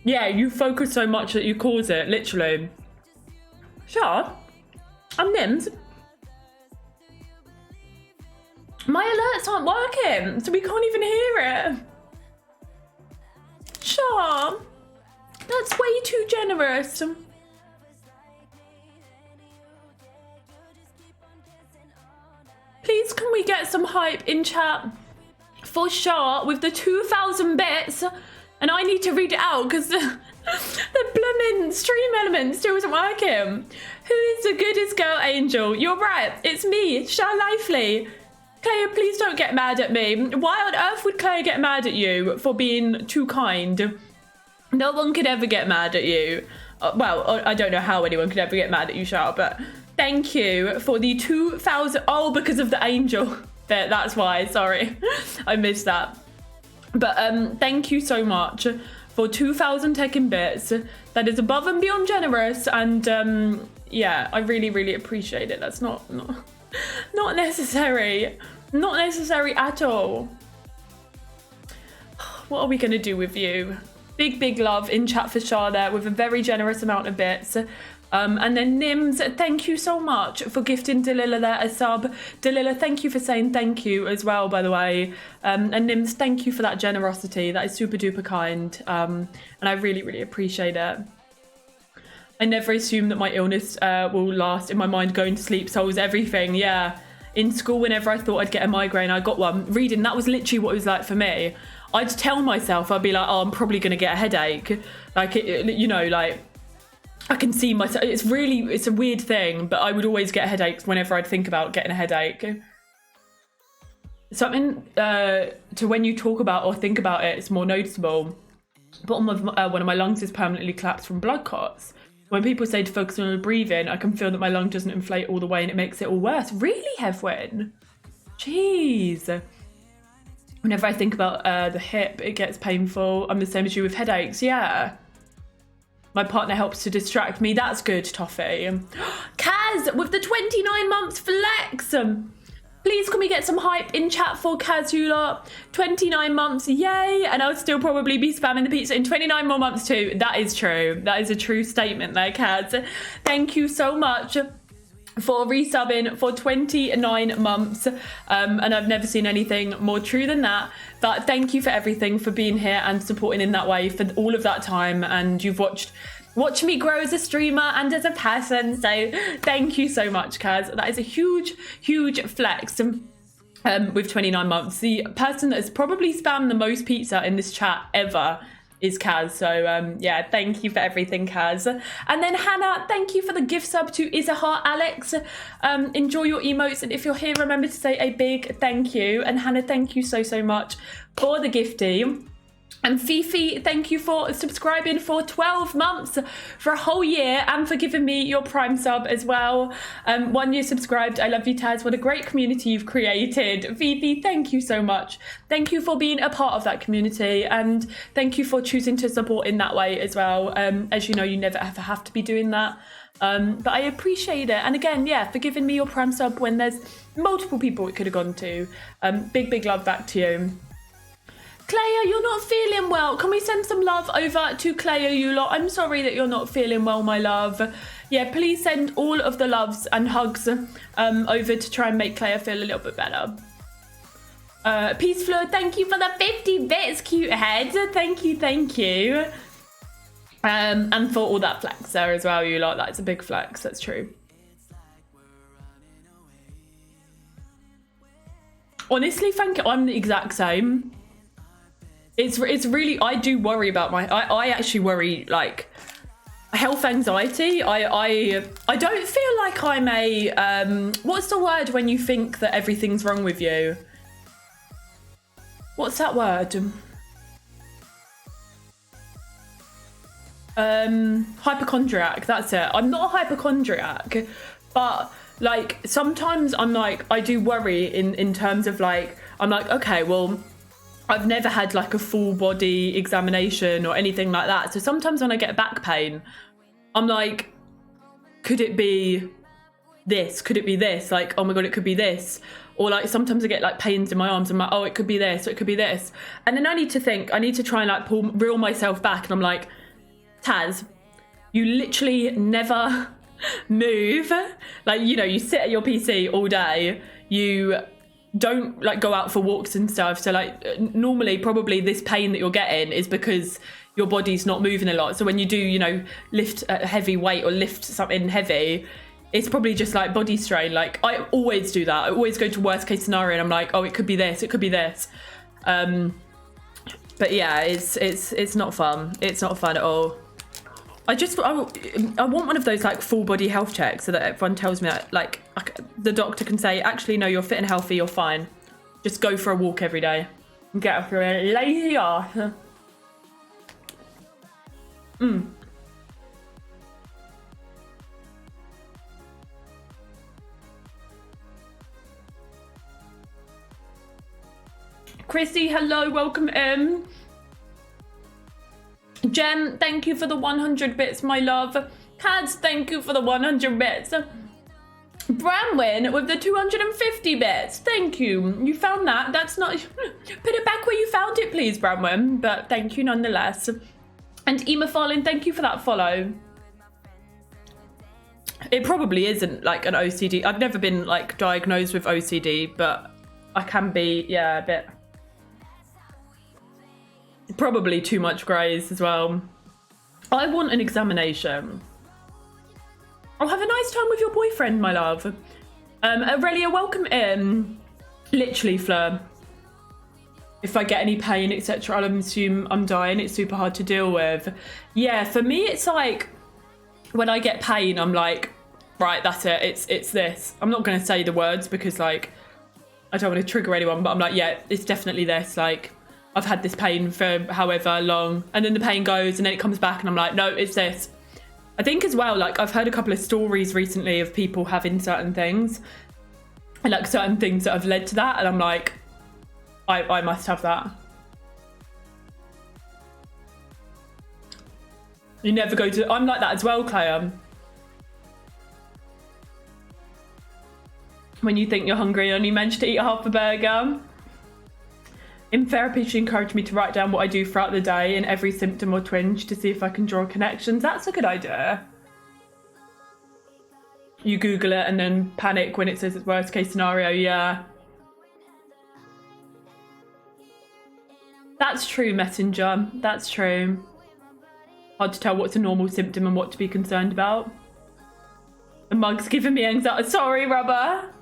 Yeah, you focus so much that you cause it, literally. Sure. I'm Nims. My alerts aren't working, so we can't even hear it. Sure. That's way too generous. Please, can we get some hype in chat for Shah with the 2,000 bits? And I need to read it out because the blooming stream element still isn't working. Who is the goodest girl angel? You're right, it's me, Shah Lively. Claire, please don't get mad at me. Why on earth would Claire get mad at you for being too kind? No one could ever get mad at you. Well, I don't know how anyone could ever get mad at you, Shah, but thank you for the 2,000. Oh, because of the angel bit, that's why, sorry. I missed that. But thank you so much for 2,000 Tekken bits. That is above and beyond generous, and yeah, I really, really appreciate it. That's not necessary. Not necessary at all. What are we gonna do with you? Big, big love in chat for Shah there with a very generous amount of bits. And then Nims, thank you so much for gifting Dalila there a sub. Dalila, thank you for saying thank you as well, by the way. And Nims, thank you for that generosity. That is super duper kind. And I really, really appreciate it. I never assumed that my illness will last. In my mind, going to sleep solves everything. Yeah. In school, whenever I thought I'd get a migraine, I got one. Reading, that was literally what it was like for me. I'd tell myself, I'd be like, oh, I'm probably going to get a headache. Like, you know, like, I can see myself. It's a weird thing, but I would always get headaches whenever I'd think about getting a headache. Something to when you talk about or think about it, it's more noticeable. Bottom of one of my lungs is permanently collapsed from blood clots. When people say to focus on breathing, I can feel that my lung doesn't inflate all the way and it makes it all worse. Really, Hevwin? Jeez. Whenever I think about the hip, it gets painful. I'm the same as you with headaches, yeah. My partner helps to distract me. That's good, Toffee. Kaz, with the 29 months flex. Please can we get some hype in chat for Kaz, you lot? 29 months, yay. And I'll still probably be spamming the pizza in 29 more months too. That is true. That is a true statement there, Kaz. Thank you so much for resubbing for 29 months. And I've never seen anything more true than that. But thank you for everything, for being here and supporting in that way for all of that time. And you've watched me grow as a streamer and as a person. So thank you so much, Kaz. That is a huge, huge flex. With 29 months. The person that has probably spammed the most pizza in this chat ever is Kaz. So yeah, thank you for everything, Kaz. And then Hannah, thank you for the gift sub to Izahar Alex. Enjoy your emotes, and if you're here, remember to say a big thank you. And Hannah, thank you so, so much for the gifty. And Fifi, thank you for subscribing for 12 months, for a whole year, and for giving me your Prime sub as well. 1 year subscribed. I love you, Taz. What a great community you've created. Fifi, thank you so much. Thank you for being a part of that community, and thank you for choosing to support in that way as well. As you know, you never ever have to be doing that. But I appreciate it. And again, yeah, for giving me your Prime sub when there's multiple people it could have gone to. Big, big love back to you. Clea, you're not feeling well. Can we send some love over to Clea, you lot? I'm sorry that you're not feeling well, my love. Yeah, please send all of the loves and hugs over to try and make Clea feel a little bit better. Peace Floor, thank you for the 50 bits, cute head. Thank you, thank you. And for all that flex there as well, you lot. That's a big flex, that's true. Honestly, Frank, I'm the exact same. It's really, I do worry about I actually worry, like, health anxiety. I don't feel like I'm a, what's the word when you think that everything's wrong with you? What's that word? Hypochondriac, that's it. I'm not a hypochondriac, but like sometimes I'm like, I do worry in terms of like, I'm like, okay, well, I've never had like a full body examination or anything like that. So sometimes when I get back pain, I'm like, could it be this? Could it be this? Like, oh my God, it could be this. Or like sometimes I get like pains in my arms. I'm like, oh, it could be this, or it could be this. And then I need to try and like reel myself back. And I'm like, Taz, you literally never move. Like, you know, you sit at your PC all day. You don't like go out for walks and stuff. So like normally probably this pain that you're getting is because your body's not moving a lot. So when you do, you know, lift a heavy weight or lift something heavy, it's probably just like body strain. Like I always do that. I always go to worst case scenario and I'm like, oh, it could be this, it could be this. But yeah, it's not fun. It's not fun at all. I want one of those like full body health checks so that everyone tells me that, like the doctor can say, actually, no, you're fit and healthy, you're fine. Just go for a walk every day and get off your lazy ass. Chrissy, hello, welcome in. Jem, thank you for the 100 bits, my love. Cads, thank you for the 100 bits. Bramwin with the 250 bits. Thank you. You found that. That's not... Put it back where you found it, please, Bramwin. But thank you nonetheless. And Ema Fallin, thank you for that follow. It probably isn't like an OCD. I've never been like diagnosed with OCD, but I can be, yeah, a bit. Probably too much grays as well. I want an examination. I'll have a nice time with your boyfriend, my love. Aurelia, welcome in. Literally, Fleur. If I get any pain, etc., I'll assume I'm dying. It's super hard to deal with. Yeah, for me, it's like when I get pain, I'm like, right, that's it. It's this. I'm not going to say the words because like I don't want to trigger anyone, but I'm like, yeah, it's definitely this. Like I've had this pain for however long, and then the pain goes, and then it comes back, and I'm like, no, it's this. I think as well, like I've heard a couple of stories recently of people having certain things, and like certain things that have led to that, and I'm like, I must have that. You never go to. I'm like that as well, Claire. When you think you're hungry and you manage to eat half a burger. In therapy, she encouraged me to write down what I do throughout the day and every symptom or twinge to see if I can draw connections. That's a good idea. You Google it and then panic when it says it's worst case scenario, yeah. That's true, Messenger. That's true. Hard to tell what's a normal symptom and what to be concerned about. The mug's giving me anxiety. Sorry, Rubber.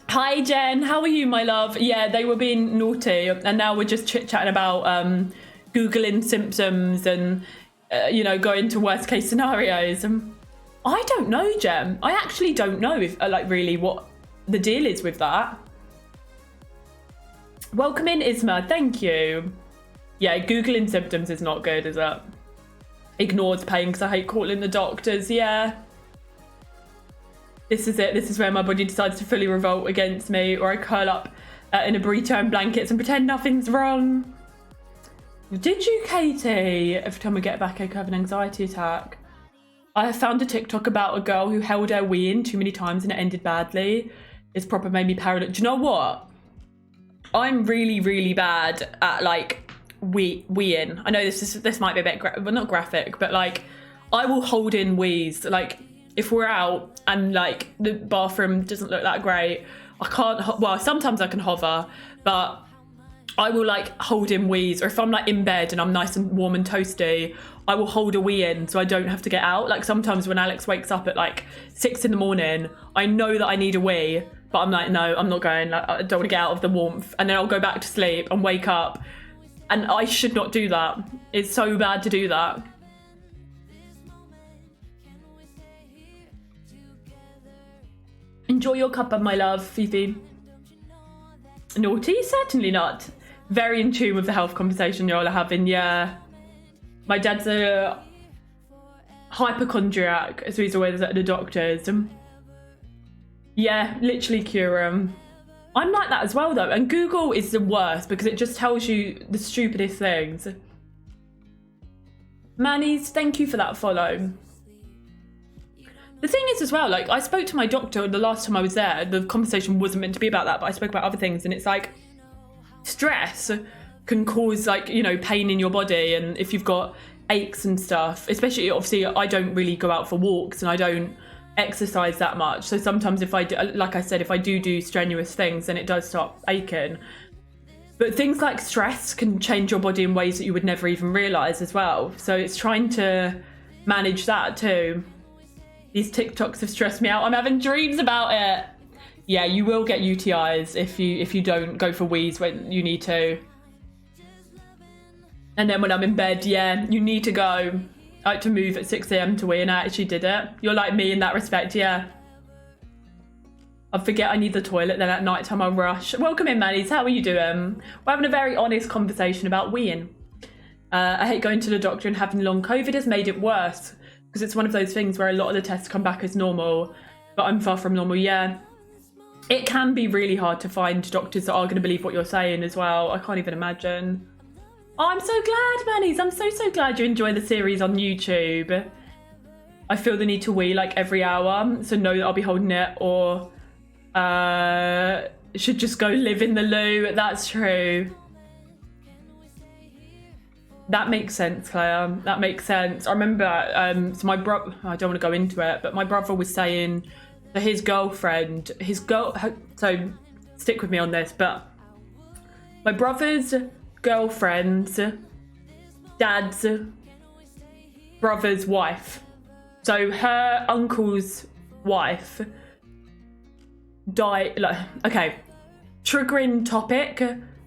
Hi, Jen. How are you, my love? Yeah, they were being naughty, and now we're just chit-chatting about Googling symptoms and, you know, going to worst-case scenarios. I don't know, Jen. I actually don't know if, like, really what the deal is with that. Welcome in, Isma. Thank you. Yeah, Googling symptoms is not good, is it? Ignores pain because I hate calling the doctors. Yeah. This is it. This is where my body decides to fully revolt against me, or I curl up in a burrito and blankets and pretend nothing's wrong. Did you, Katie? Every time I get a backache, I have an anxiety attack. I have found a TikTok about a girl who held her wee in too many times and it ended badly. It's proper made me paranoid. Do you know what? I'm really, really bad at like weeing. I know this might be a bit, well, not graphic, but like I will hold in wheeze. Like if we're out and like the bathroom doesn't look that great, I can't, well, sometimes I can hover, but I will like hold in wheeze. Or if I'm like in bed and I'm nice and warm and toasty, I will hold a wee in so I don't have to get out. Like sometimes when Alex wakes up at like 6 a.m, I know that I need a wee, but I'm like, no, I'm not going. Like, I don't want to get out of the warmth. And then I'll go back to sleep and wake up. And I should not do that. It's so bad to do that. Enjoy your cuppa, my love, Fifi. Naughty? Certainly not. Very in tune with the health conversation y'all are having, yeah. My dad's a hypochondriac, so he's always at the doctor's. Yeah, literally cure him. I'm like that as well, though. And Google is the worst because it just tells you the stupidest things. Manny's, thank you for that follow. The thing is as well, like I spoke to my doctor the last time I was there. The conversation wasn't meant to be about that, but I spoke about other things. And it's like stress can cause like, you know, pain in your body. And if you've got aches and stuff, especially obviously I don't really go out for walks and I don't exercise that much. So sometimes if I do, like I said, if I do strenuous things, then it does start aching. But things like stress can change your body in ways that you would never even realise as well. So it's trying to manage that too. These TikToks have stressed me out. I'm having dreams about it. Yeah, you will get UTIs if you don't go for wheeze when you need to. And then when I'm in bed, yeah, you need to go. I like to move at 6 a.m. to wee, and I actually did it. You're like me in that respect, yeah. I forget I need the toilet, then at night time I'll rush. Welcome in, Manny's. How are you doing? We're having a very honest conversation about weeing. I hate going to the doctor and having long COVID has made it worse. Because it's one of those things where a lot of the tests come back as normal, but I'm far from normal, yeah. It can be really hard to find doctors that are going to believe what you're saying as well. I can't even imagine. Oh, I'm so glad, Manny's. I'm so glad you enjoy the series on YouTube. I feel the need to wee like every hour, so know that I'll be holding it, or should just go live in the loo. That's true. That makes sense, Claire. That makes sense. I remember, so my brother, I don't want to go into it, but my brother was saying that his girlfriend, so stick with me on this, but my brother's girlfriend's dad's brother's wife. So her uncle's wife died, like, okay, triggering topic.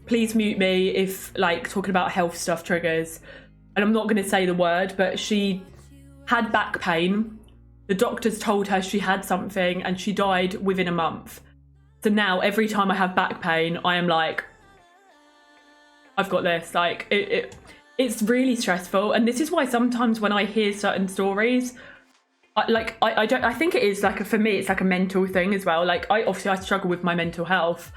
Please mute me if like talking about health stuff triggers. And I'm not going to say the word, but she had back pain. The doctors told her she had something and she died within a month. So now every time I have back pain, I am like, I've got this. Like it's really stressful. And this is why sometimes when I hear certain stories, I think it is like for me, it's like a mental thing as well. Like I struggle with my mental health.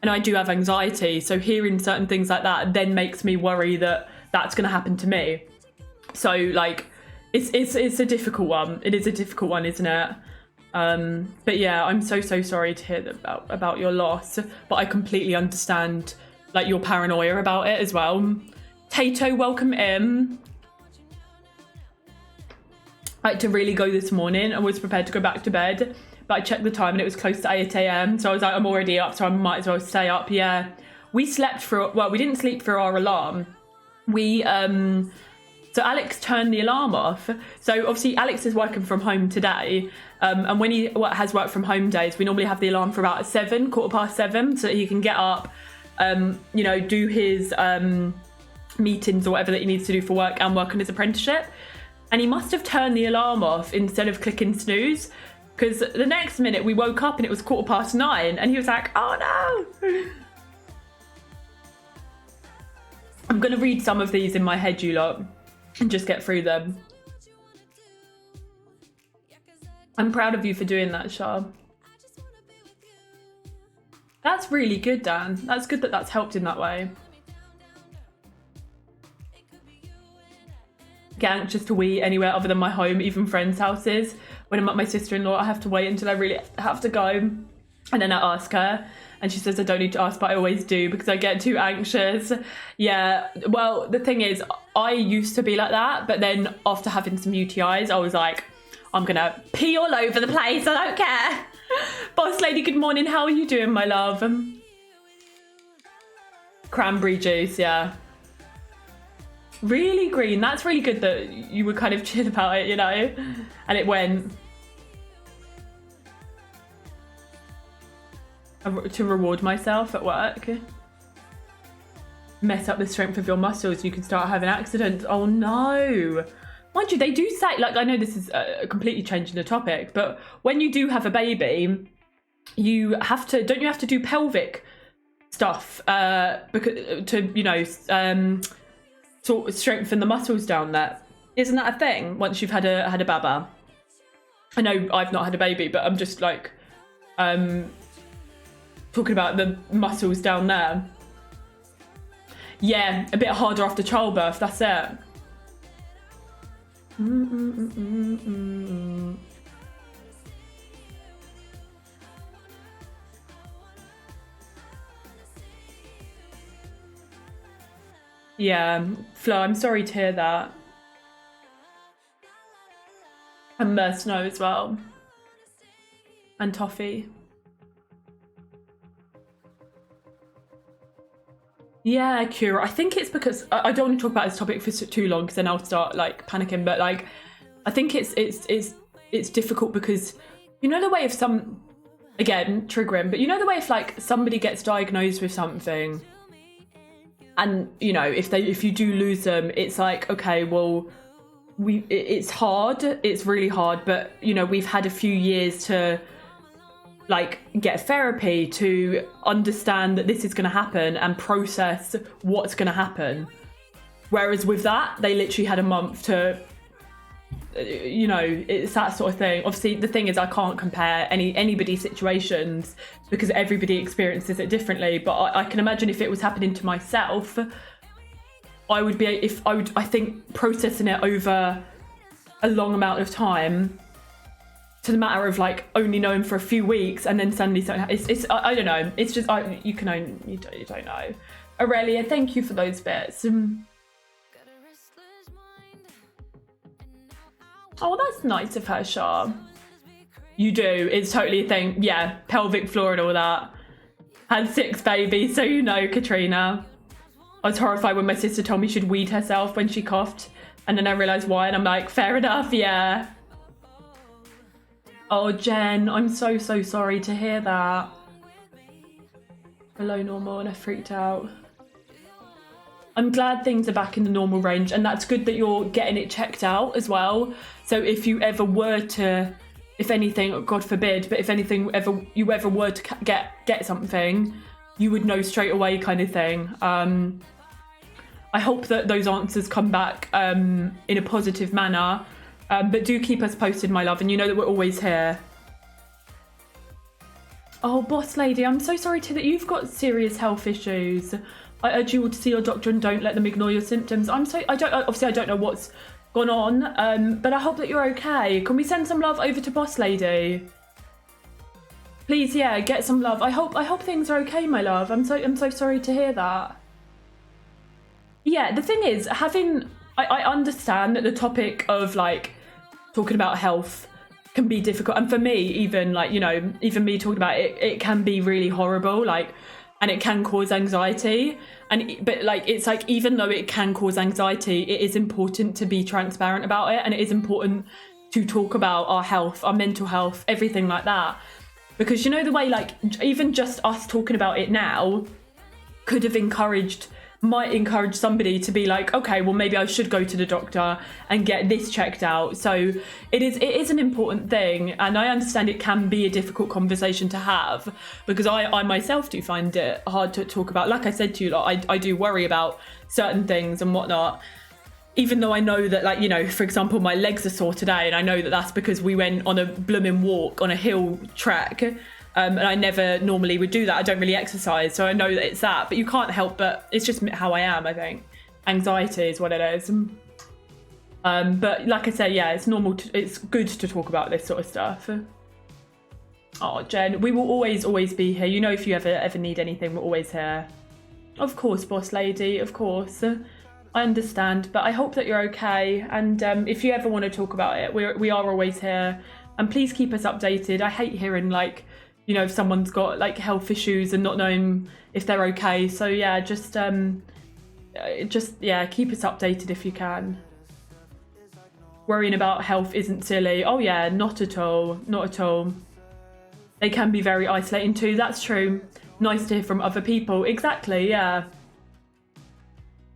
And I do have anxiety, so hearing certain things like that then makes me worry that that's going to happen to me. So, like, it's a difficult one. It is a difficult one, isn't it? But yeah, I'm so sorry to hear about your loss. But I completely understand, like, your paranoia about it as well. Tato, welcome in. I had to really go this morning and was prepared to go back to bed. But I checked the time and it was close to 8 a.m. So I was like, I'm already up, so I might as well stay up. Yeah. We slept through, well, we didn't sleep through our alarm. So Alex turned the alarm off. So obviously Alex is working from home today. And when he has work from home days, we normally have the alarm for about 7:15, so that he can get up, do his meetings or whatever that he needs to do for work and work on his apprenticeship. And he must have turned the alarm off instead of clicking snooze. Because the next minute we woke up and it was 9:15 and he was like, oh no. I'm going to read some of these in my head, you lot, and just get through them. I'm proud of you for doing that, Shah. That's really good, Dan. That's good that that's helped in that way. Get anxious to wee anywhere other than my home, even friends' houses. When I'm at my sister-in-law, I have to wait until I really have to go. And then I ask her, and she says I don't need to ask, but I always do because I get too anxious. Yeah, well, the thing is, I used to be like that, but then after having some UTIs, I was like, I'm gonna pee all over the place, I don't care. Boss lady, good morning, how are you doing, my love? Cranberry juice, yeah. Really green. That's really good that you were kind of chill about it, you know? And it went. To reward myself at work. Mess up the strength of your muscles, you can start having accidents. Oh no. Mind you, they do say, like, I know this is completely changing the topic, but when you do have a baby, you have to, don't you have to do pelvic stuff because to, sort of strengthen the muscles down there? Isn't that a thing once you've had a baba? I know I've not had a baby, but I'm just like talking about the muscles down there. Yeah, a bit harder after childbirth, that's it. Yeah, Flo, I'm sorry to hear that. And Snow as well. And Toffee. Yeah, Kira. I think it's because I don't want to talk about this topic for too long because then I'll start like panicking. But like, I think it's difficult because you know the way if some, again triggering, but you know the way if like somebody gets diagnosed with something, and you know if you do lose them, it's like, okay, well, it's hard. It's really hard. But you know we've had a few years to like get therapy to understand that this is going to happen and process what's going to happen. Whereas with that, they literally had a month to, you know, it's that sort of thing. Obviously, the thing is I can't compare anybody's situations because everybody experiences it differently. But I can imagine if it was happening to myself, I think processing it over a long amount of time, to the matter of like only knowing for a few weeks and then suddenly something it's I don't know, it's just you don't know. Aurelia, thank you for those bits. Oh, that's nice of her, Shah. You do. It's totally a thing. Yeah, pelvic floor and all that. Had 6 babies, so you know, Katrina. I was horrified when my sister told me she'd weed herself when she coughed. And then I realised why, and I'm like, fair enough, yeah. Oh, Jen, I'm so sorry to hear that. Below normal, and I freaked out. I'm glad things are back in the normal range, and that's good that you're getting it checked out as well. So if you ever were to, if anything, God forbid, but if anything you ever were to get something, you would know straight away, kind of thing. I hope that those answers come back in a positive manner, but do keep us posted, my love, and you know that we're always here. Oh, boss lady, I'm so sorry to that you've got serious health issues. I urge you all to see your doctor and don't let them ignore your symptoms. I don't know what's gone on, but I hope that you're okay. Can we send some love over to boss lady? Please, yeah, get some love. I hope things are okay, my love. I'm so sorry to hear that. Yeah, the thing is, I understand that the topic of like talking about health can be difficult, and for me, even like, you know, even me talking about it can be really horrible, like, and it can cause anxiety. But like, it's like, even though it can cause anxiety, it is important to be transparent about it, and it is important to talk about our health, our mental health, everything like that, because you know the way, like, even just us talking about it now might encourage somebody to be like, okay, well, maybe I should go to the doctor and get this checked out. So it is an important thing, and I understand it can be a difficult conversation to have, because I myself do find it hard to talk about. Like I said to you, like, I do worry about certain things and whatnot, even though I know that, like, you know, for example, my legs are sore today, and I know that that's because we went on a blooming walk on a hill track. And I never normally would do that. I don't really exercise, so I know that it's that. But you can't help but, it's just how I am, I think. Anxiety is what it is. But like I say, yeah, it's normal. It's good to talk about this sort of stuff. Oh, Jen, we will always be here. You know, if you ever need anything, we're always here. Of course, boss lady, of course. I understand, but I hope that you're okay. And if you ever want to talk about it, we are always here. And please keep us updated. I hate hearing, like, you know, if someone's got like health issues and not knowing if they're okay. So yeah, just keep us updated if you can. Worrying about health isn't silly. Oh yeah, not at all. Not at all. They can be very isolating too. That's true. Nice to hear from other people. Exactly, yeah.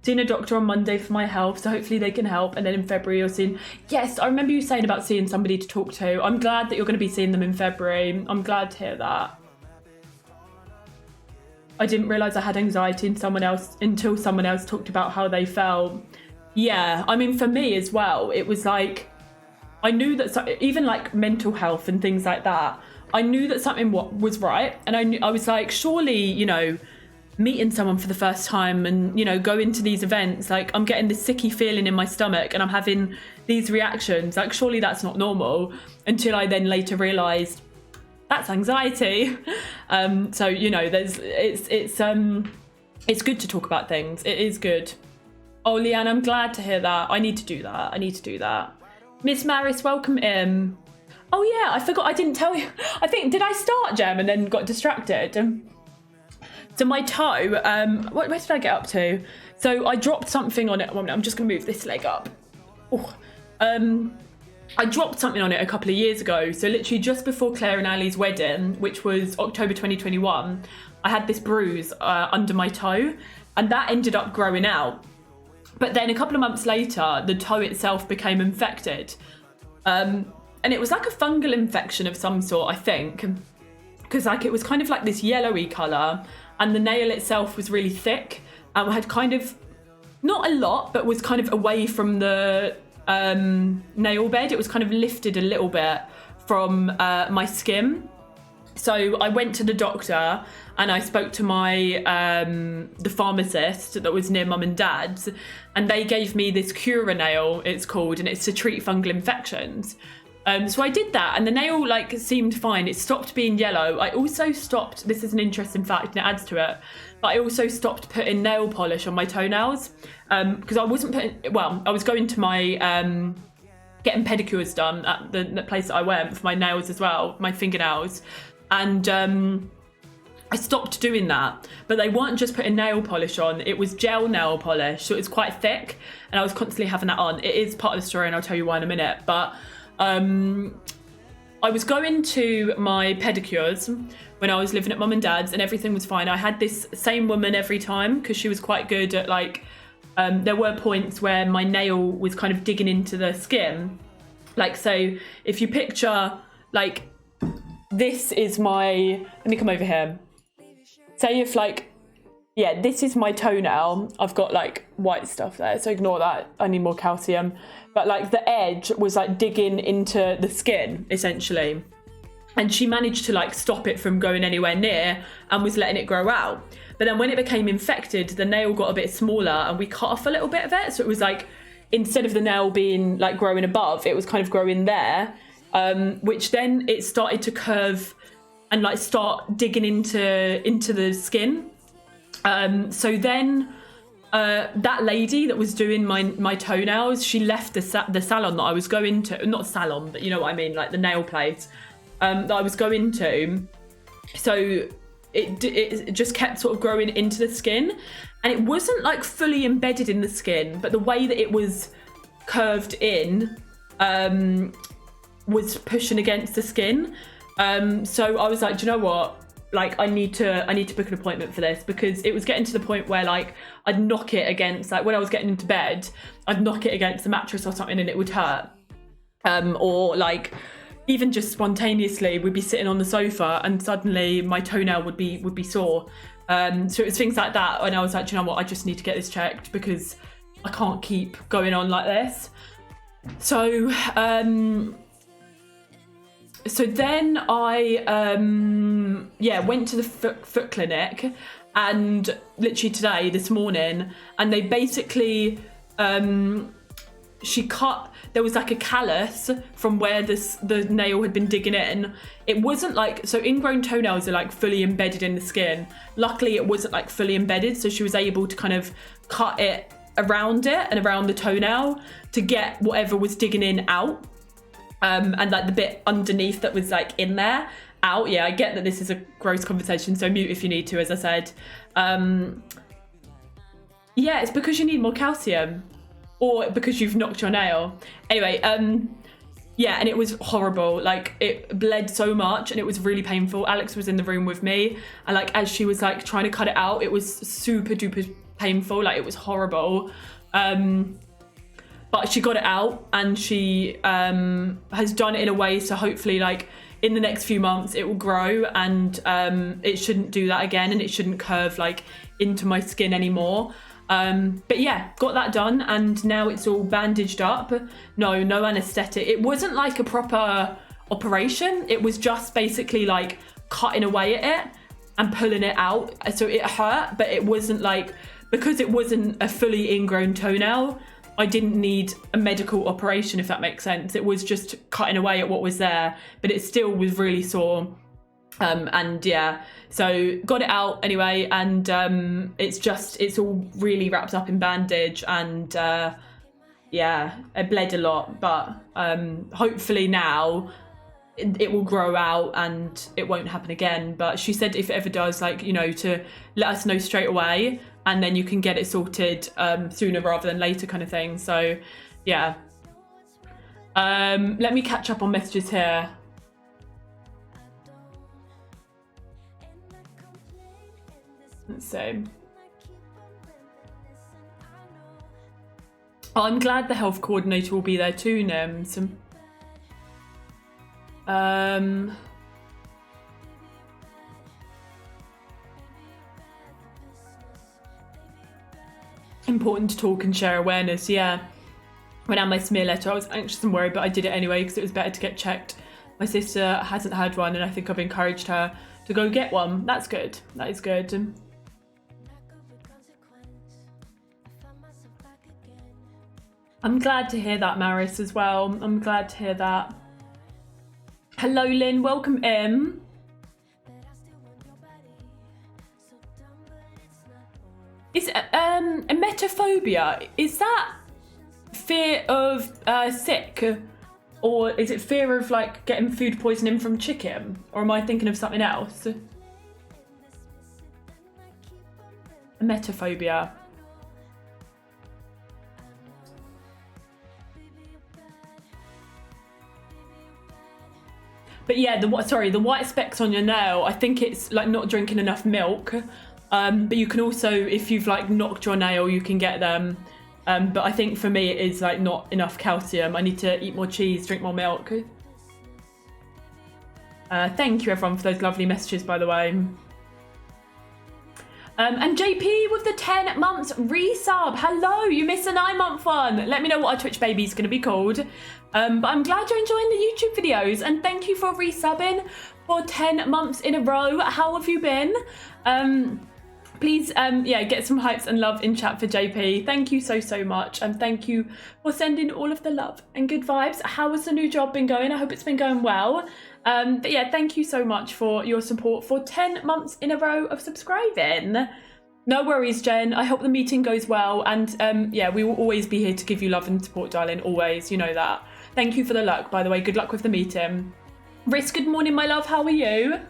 Seeing a doctor on Monday for my health, so hopefully they can help. And then in February you're seeing... Yes, I remember you saying about seeing somebody to talk to. I'm glad that you're going to be seeing them in February. I'm glad to hear that. I didn't realise I had anxiety until someone else talked about how they felt. Yeah, I mean, for me as well, it was like... I knew that even like mental health and things like that, I knew that something was right. And I was like, surely, you know... meeting someone for the first time and, you know, going to these events, like, I'm getting this sicky feeling in my stomach and I'm having these reactions, like, surely that's not normal, until I then later realised that's anxiety. So, you know, it's good to talk about things. It is good. Oh, Leanne, I'm glad to hear that. I need to do that. Miss Maris, welcome in. Oh yeah, I forgot, I didn't tell you. I think, did I start, Gem, and then got distracted? So my toe, where did I get up to? So I dropped something on it. I'm just going to move this leg up. Oh. I dropped something on it a couple of years ago. So literally just before Claire and Ali's wedding, which was October 2021, I had this bruise under my toe, and that ended up growing out. But then a couple of months later, the toe itself became infected. And it was like a fungal infection of some sort, I think, because like it was kind of like this yellowy colour. And the nail itself was really thick. I had kind of, not a lot, but was kind of away from the nail bed. It was kind of lifted a little bit from my skin. So I went to the doctor and I spoke to the pharmacist that was near mum and dad's, and they gave me this Cura nail, it's called, and it's to treat fungal infections. So I did that, and the nail like seemed fine. It stopped being yellow. I also stopped, this is an interesting fact and it adds to it, but I also stopped putting nail polish on my toenails, because I wasn't putting, well, I was going to my getting pedicures done at the place that I went for my nails as well, my fingernails. And I stopped doing that, but they weren't just putting nail polish on, it was gel nail polish, so it was quite thick, and I was constantly having that on. It is part of the story, and I'll tell you why in a minute, but I was going to my pedicures when I was living at mum and dad's, and everything was fine. I had this same woman every time, because she was quite good at, like, there were points where my nail was kind of digging into the skin. Like, so if you picture, like, this is my, let me come over here. Say if, like, yeah, this is my toenail. I've got, like, white stuff there, so ignore that. I need more calcium. But, like, the edge was, like, digging into the skin, essentially. And she managed to, like, stop it from going anywhere near and was letting it grow out. But then when it became infected, the nail got a bit smaller and we cut off a little bit of it. So it was, like, instead of the nail being, like, growing above, it was kind of growing there, which then it started to curve and, like, start digging into the skin. So then that lady that was doing my toenails, she left the salon that I was going to, not salon, but you know what I mean, like the nail place that I was going to. So it just kept sort of growing into the skin, and it wasn't like fully embedded in the skin, but the way that it was curved in was pushing against the skin. So I was like, do you know what? Like, I need to book an appointment for this, because it was getting to the point where, like, I'd knock it against, like, when I was getting into bed, I'd knock it against the mattress or something and it would hurt. Or, like, even just spontaneously, we'd be sitting on the sofa and suddenly my toenail would be sore. So it was things like that, and I was like, do you know what? I just need to get this checked, because I can't keep going on like this. So then I went to the foot clinic, and literally today, this morning, and they basically she cut, there was like a callus from where the nail had been digging in. It wasn't like, so ingrown toenails are like fully embedded in the skin. Luckily it wasn't like fully embedded, so she was able to kind of cut it around it and around the toenail to get whatever was digging in out. And like the bit underneath that was like in there out. Yeah, I get that this is a gross conversation, so mute if you need to, as I said. Yeah, it's because you need more calcium, or because you've knocked your nail. Anyway, yeah, and it was horrible. Like, it bled so much and it was really painful. Alex was in the room with me, and like as she was like trying to cut it out, it was super duper painful. Like, it was horrible. But she got it out, and she has done it in a way so hopefully, like, in the next few months it will grow, and it shouldn't do that again, and it shouldn't curve like into my skin anymore. But yeah, got that done, and now it's all bandaged up. No anesthetic. It wasn't like a proper operation. It was just basically like cutting away at it and pulling it out. So it hurt, but it wasn't like, because it wasn't a fully ingrown toenail, I didn't need a medical operation, if that makes sense. It was just cutting away at what was there, but it still was really sore. And yeah, so got it out anyway, and it's all really wrapped up in bandage, and yeah, it bled a lot, but hopefully now it will grow out and it won't happen again. But she said if it ever does, like, you know, to let us know straight away, and then you can get it sorted sooner rather than later, kind of thing. So yeah, let me catch up on messages here. Let's see. Oh, I'm glad the health coordinator will be there too, Nims. Important to talk and share awareness, yeah. When I had my smear letter, I was anxious and worried, but I did it anyway because it was better to get checked. My sister hasn't had one, and I think I've encouraged her to go get one. That's good. That is good. I'm glad to hear that, Maris, as well. I'm glad to hear that. Hello, Lynn. Welcome in. Is emetophobia, is that fear of sick? Or is it fear of like getting food poisoning from chicken? Or am I thinking of something else? Emetophobia. But yeah, the white specks on your nail, I think it's like not drinking enough milk. But you can also, if you've like knocked your nail, you can get them. But I think for me, it is like not enough calcium. I need to eat more cheese, drink more milk. Thank you everyone for those lovely messages, by the way. And JP with the 10 months resub. Hello, you missed a 9-month one. Let me know what our Twitch baby is going to be called. But I'm glad you're enjoying the YouTube videos. And thank you for resubbing for 10 months in a row. How have you been? Please, get some hypes and love in chat for JP. Thank you so much. And thank you for sending all of the love and good vibes. How has the new job been going? I hope it's been going well. But yeah, thank you so much for your support for 10 months in a row of subscribing. No worries, Jen. I hope the meeting goes well. And we will always be here to give you love and support, darling. Always, you know that. Thank you for the luck, by the way. Good luck with the meeting. Riz, good morning, my love. How are you?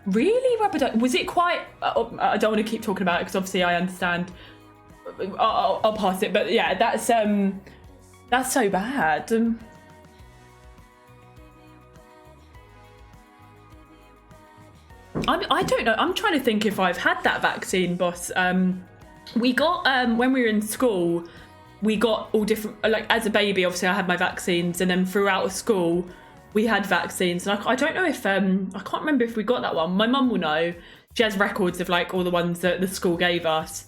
Really, rubber duck? Was it quite... I don't want to keep talking about it because obviously I understand. I'll pass it. But yeah, that's so bad. I don't know. I'm trying to think if I've had that vaccine, boss. We got, when we were in school, we got all different... Like, as a baby, obviously, I had my vaccines. And then throughout school... we had vaccines, and I don't know if I can't remember if we got that one. My mum will know. She has records of like all the ones that the school gave us,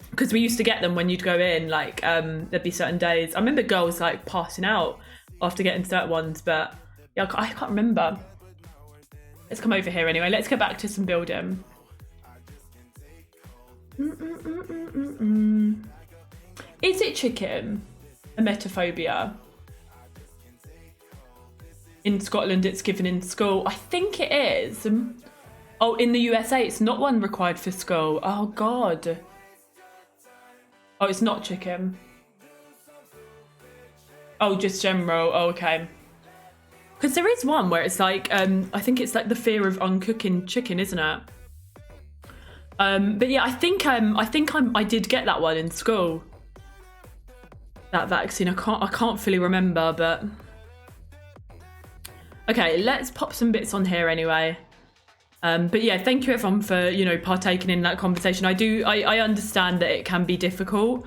because we used to get them when you'd go in. Like there'd be certain days. I remember girls like passing out after getting certain ones, but yeah, I can't remember. Let's come over here anyway. Let's go back to some building. Is it chicken? Emetophobia. In Scotland, it's given in school. I think it is. Oh, in the USA, it's not one required for school. Oh, God. Oh, it's not chicken. Oh, just general. Oh, okay. Because there is one where it's like, I think it's like the fear of uncooking chicken, isn't it? But yeah, I think I did get that one in school. That vaccine. I can't fully remember, but... Okay, let's pop some bits on here anyway. But yeah, thank you everyone for, partaking in that conversation. I understand that it can be difficult,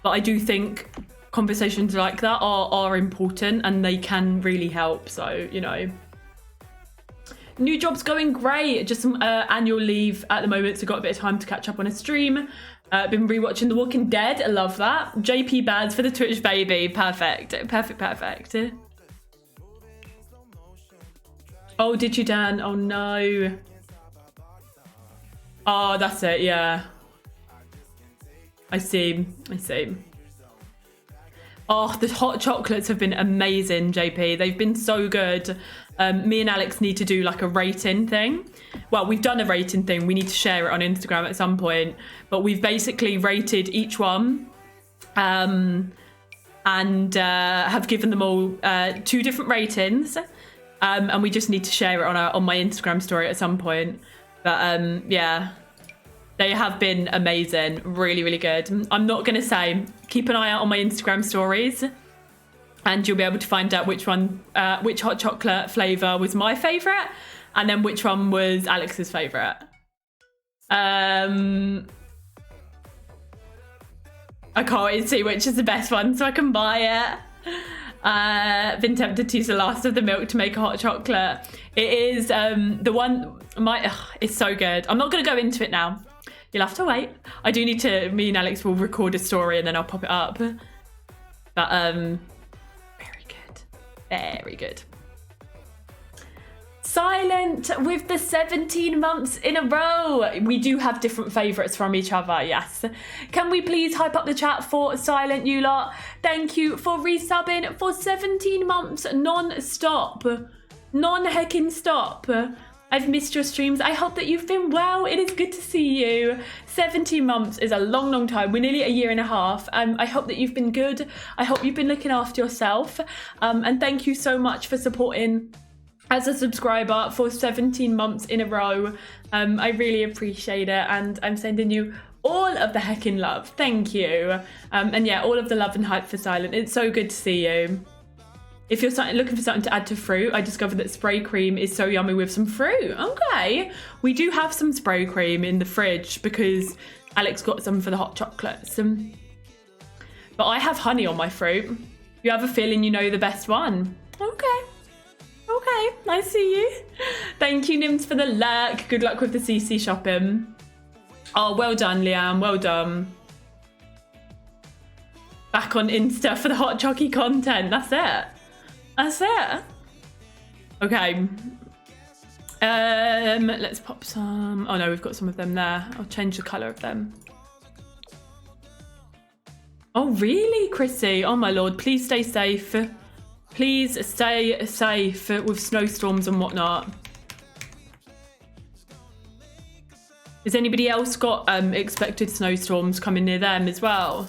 but I do think conversations like that are important and they can really help. So, New job's going great. Just some annual leave at the moment, so got a bit of time to catch up on a stream. Been rewatching The Walking Dead. I love that. JP Bads for the Twitch baby. Perfect. Oh, did you, Dan? Oh, no. Oh, that's it, yeah. I see. Oh, the hot chocolates have been amazing, JP. They've been so good. Me and Alex need to do like a rating thing. Well, we've done a rating thing. We need to share it on Instagram at some point. But we've basically rated each one and have given them all 2 different ratings. And we just need to share it on my Instagram story at some point. But yeah, they have been amazing. Really, really good. I'm not going to say, keep an eye out on my Instagram stories and you'll be able to find out which hot chocolate flavour was my favourite and then which one was Alex's favourite. I can't wait to see which is the best one so I can buy it. Been tempted to use the last of the milk to make a hot chocolate. It is the one it's so good. I'm not going to go into it now. You'll have to wait. I do need to. Me and Alex will record a story and then I'll pop it up. But very good. Silent with the 17 months in a row. We do have different favourites from each other, yes. Can we please hype up the chat for Silent, you lot? Thank you for resubbing for 17 months non-stop. Non-heckin' stop. I've missed your streams. I hope that you've been well. It is good to see you. 17 months is a long, long time. We're nearly a year and a half. I hope that you've been good. I hope you've been looking after yourself. And thank you so much for supporting as a subscriber for 17 months in a row. I really appreciate it. And I'm sending you all of the heckin' love. Thank you. And yeah, all of the love and hype for Silent. It's so good to see you. If you're looking for something to add to fruit, I discovered that spray cream is so yummy with some fruit. Okay. We do have some spray cream in the fridge because Alex got some for the hot chocolates. But I have honey on my fruit. You have a feeling you know the best one. Okay. Okay, I see you. Thank you, Nims, for the lurk. Good luck with the CC shopping. Oh, well done, Liam. Well done. Back on Insta for the hot chocky content. That's it. That's it. Okay. Let's pop some. Oh no, we've got some of them there. I'll change the colour of them. Oh really, Chrissy? Oh my lord, please stay safe. Please stay safe with snowstorms and whatnot. Has anybody else got expected snowstorms coming near them as well?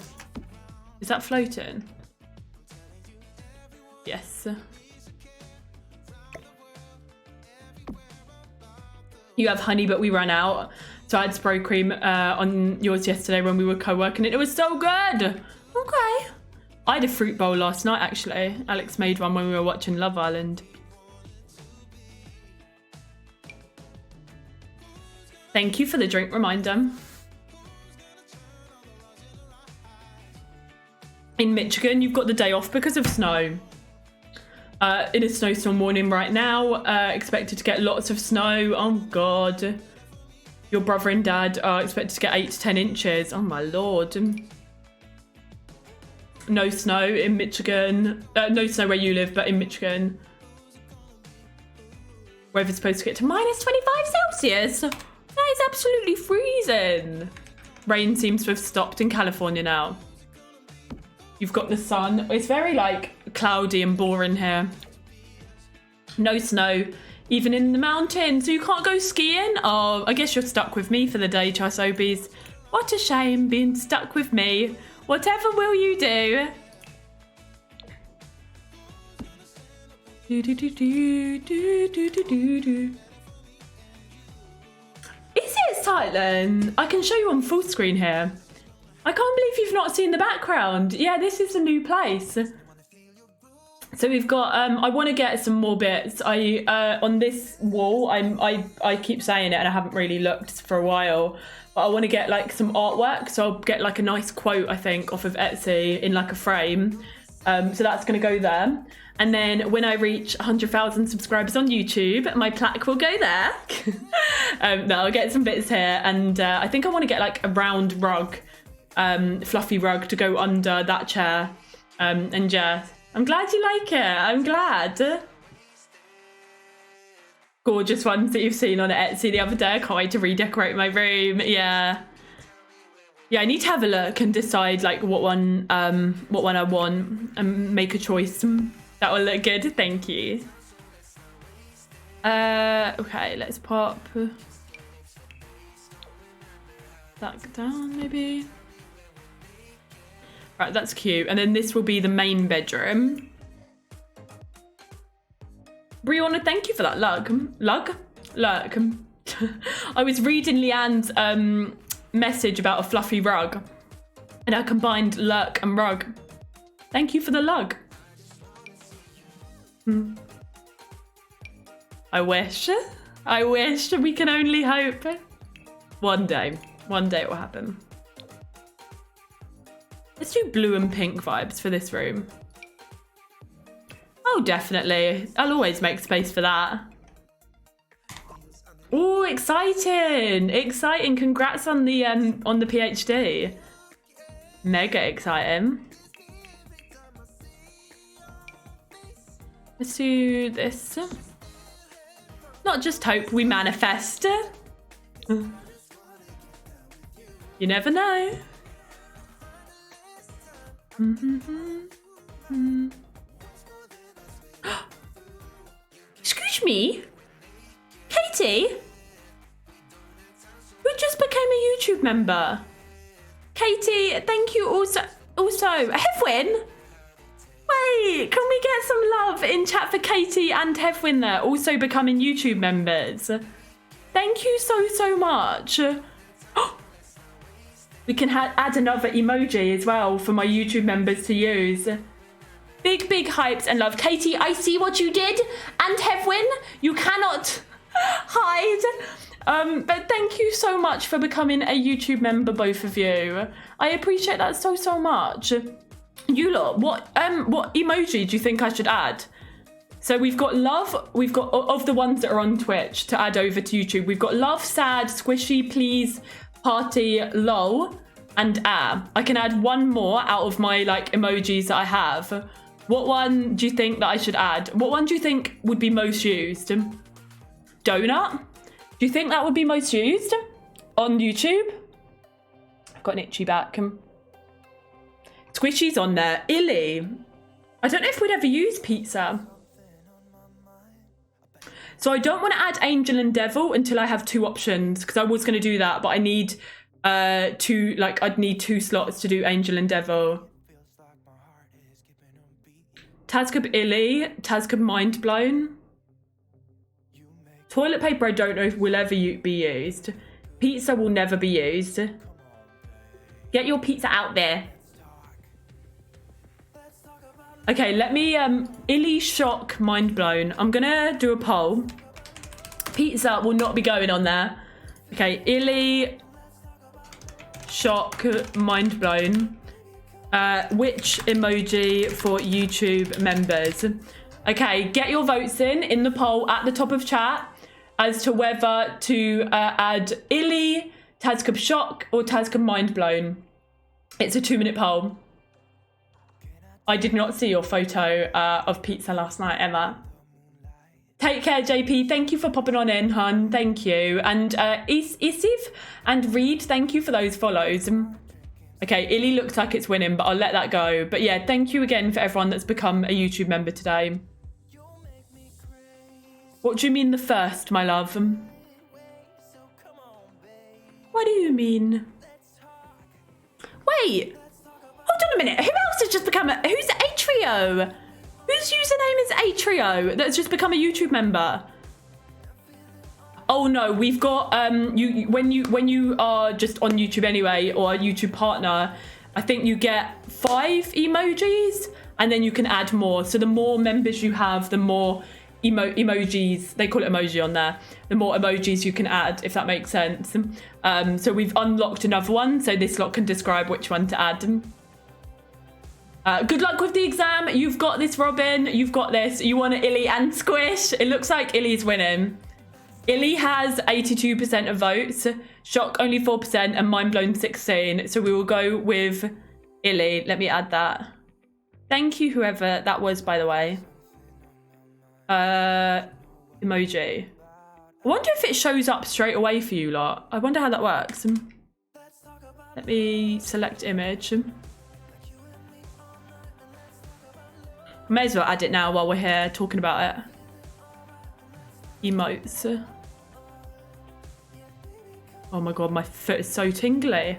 Is that floating? Yes. You have honey, but we ran out. So I had spray cream on yours yesterday when we were co-working it. It was so good. Okay. I had a fruit bowl last night, actually. Alex made one when we were watching Love Island. Thank you for the drink reminder. In Michigan, you've got the day off because of snow. In a snowstorm warning right now. Expected to get lots of snow. Oh, God. Your brother and dad are expected to get 8 to 10 inches. Oh, my Lord. No snow in Michigan. No snow where you live, but in Michigan. Weather's supposed to get to minus 25 Celsius. That is absolutely freezing. Rain seems to have stopped in California now. You've got the sun. It's very like cloudy and boring here. No snow, even in the mountains. So you can't go skiing? Oh, I guess you're stuck with me for the day, Chasobis. What a shame being stuck with me. Whatever will you do? Is it silent? I can show you on full screen here. I can't believe you've not seen the background. Yeah, this is a new place. So we've got, I want to get some more bits. On this wall, I keep saying it and I haven't really looked for a while, but I want to get like some artwork. So I'll get like a nice quote, I think, off of Etsy in like a frame. So that's going to go there. And then when I reach 100,000 subscribers on YouTube, my plaque will go there. No, I'll get some bits here. And I think I want to get like a round rug, fluffy rug to go under that chair. And yeah, I'm glad you like it. I'm glad. Gorgeous ones that you've seen on Etsy the other day. I can't wait to redecorate my room. Yeah. Yeah, I need to have a look and decide like what one I want and make a choice. That will look good. Thank you. Okay, let's pop that down maybe. Right, that's cute. And then this will be the main bedroom. Brianna, thank you for that lug. Lug? I was reading Leanne's message about a fluffy rug. And I combined lurk and rug. Thank you for the lug. I wish we can only hope. One day it will happen. Let's do blue and pink vibes for this room. Oh, definitely. I'll always make space for that. Oh, exciting. Exciting. Congrats on the PhD. Mega exciting. Let's do this. Not just hope, we manifest. You never know. Excuse me, Katie. Katie, who just became a YouTube member. Katie, thank you also. Hefwin. Wait, can we get some love in chat for Katie and Hefwin there, also becoming YouTube members? Thank you so much. We can add another emoji as well for my YouTube members to use. Big hypes and love. Katie, I see what you did. And Hefwin, you cannot hide. But thank you so much for becoming a YouTube member, both of you. I appreciate that so much. You lot, what emoji do you think I should add? So we've got love, we've got, of the ones that are on Twitch to add over to YouTube, we've got love, sad, squishy, please, party, lol, and I can add one more out of my like emojis that I have. What one do you think that I should add? What one do you think would be most used? Donut? Do you think that would be most used on YouTube? I've got an itchy back. Squishy's on there. Illy. I don't know if we'd ever use pizza. So I don't want to add Angel and Devil until I have two options, because I was going to do that, but I need I'd need 2 slots to do Angel and Devil. Tazkab Illy, Tazkab Mind Blown. Toilet paper I don't know if will ever be used. Pizza will never be used. Get your pizza out there. Okay, let me, Illy, shock, mind blown. I'm gonna do a poll. Pizza will not be going on there. Okay, Illy, shock, mind blown. Which emoji for YouTube members? Okay, get your votes in the poll at the top of chat as to whether to add Illy, Tazkab shock, or Tazkab mind blown. It's a 2-minute poll. I did not see your photo of pizza last night, Emma. Take care, JP. Thank you for popping on in, hun. Thank you. And Isif and Reed, thank you for those follows. Okay, Illy looks like it's winning, but I'll let that go. But yeah, thank you again for everyone that's become a YouTube member today. What do you mean the first, my love? What do you mean? Wait. Hold on a minute. Who else has just become who's Atrio? Whose username is Atrio that's just become a YouTube member? Oh no, we've got when you are just on YouTube anyway, or a YouTube partner, I think you get 5 emojis and then you can add more. So the more members you have, the more emojis, they call it emoji on there, the more emojis you can add, if that makes sense. So we've unlocked another one, so this lot can describe which one to add. Good luck with the exam. You've got this, Robin. You've got this. You want Illy and Squish. It looks like Illy's winning. Illy has 82% of votes. Shock only 4% and Mind Blown 16. So we will go with Illy. Let me add that. Thank you, whoever that was, by the way. Emoji. I wonder if it shows up straight away for you lot. I wonder how that works. Let me select image. May as well add it now while we're here talking about it. Emotes. Oh my god, my foot is so tingly.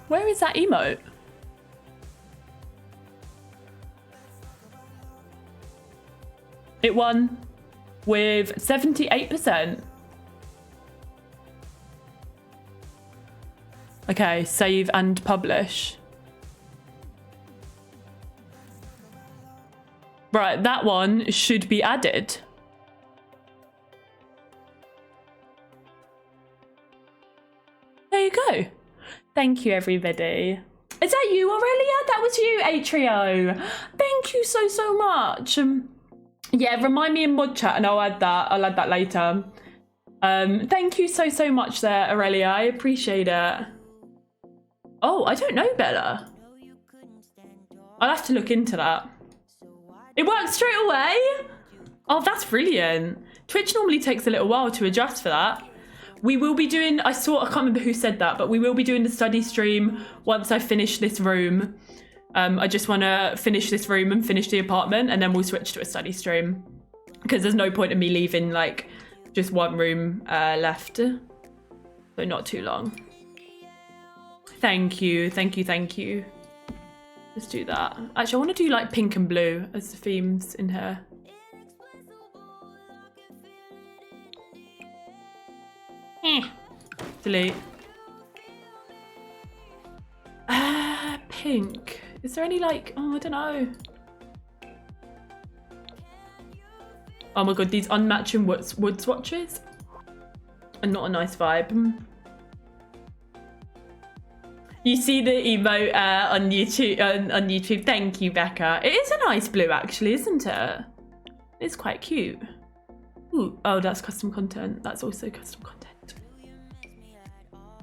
Where is that emote? It won with 78%. Okay, save and publish. Right, that one should be added. There you go. Thank you, everybody. Is that you, Aurelia? That was you, Atrio. Thank you so much. Yeah, remind me in mod chat and I'll add that. I'll add that later. Thank you so much there, Aurelia. I appreciate it. Oh, I don't know, Bella. I'll have to look into that. It works straight away. Oh, that's brilliant. Twitch normally takes a little while to adjust for that. We will be doing, I can't remember who said that, but we will be doing the study stream once I finish this room. I just want to finish this room and finish the apartment, and then we'll switch to a study stream. Because there's no point in me leaving, like, just one room left. So not too long. Thank you, thank you, thank you. Let's do that. Actually, I want to do, like, pink and blue as the themes in here. Delete. Pink. Is there any, like, oh, I don't know. Oh my god, these unmatching wood swatches are not a nice vibe. You see the emote on YouTube. On YouTube, thank you, Becca. It is a nice blue, actually, isn't it? It's quite cute. Ooh, oh, that's custom content. That's also custom content.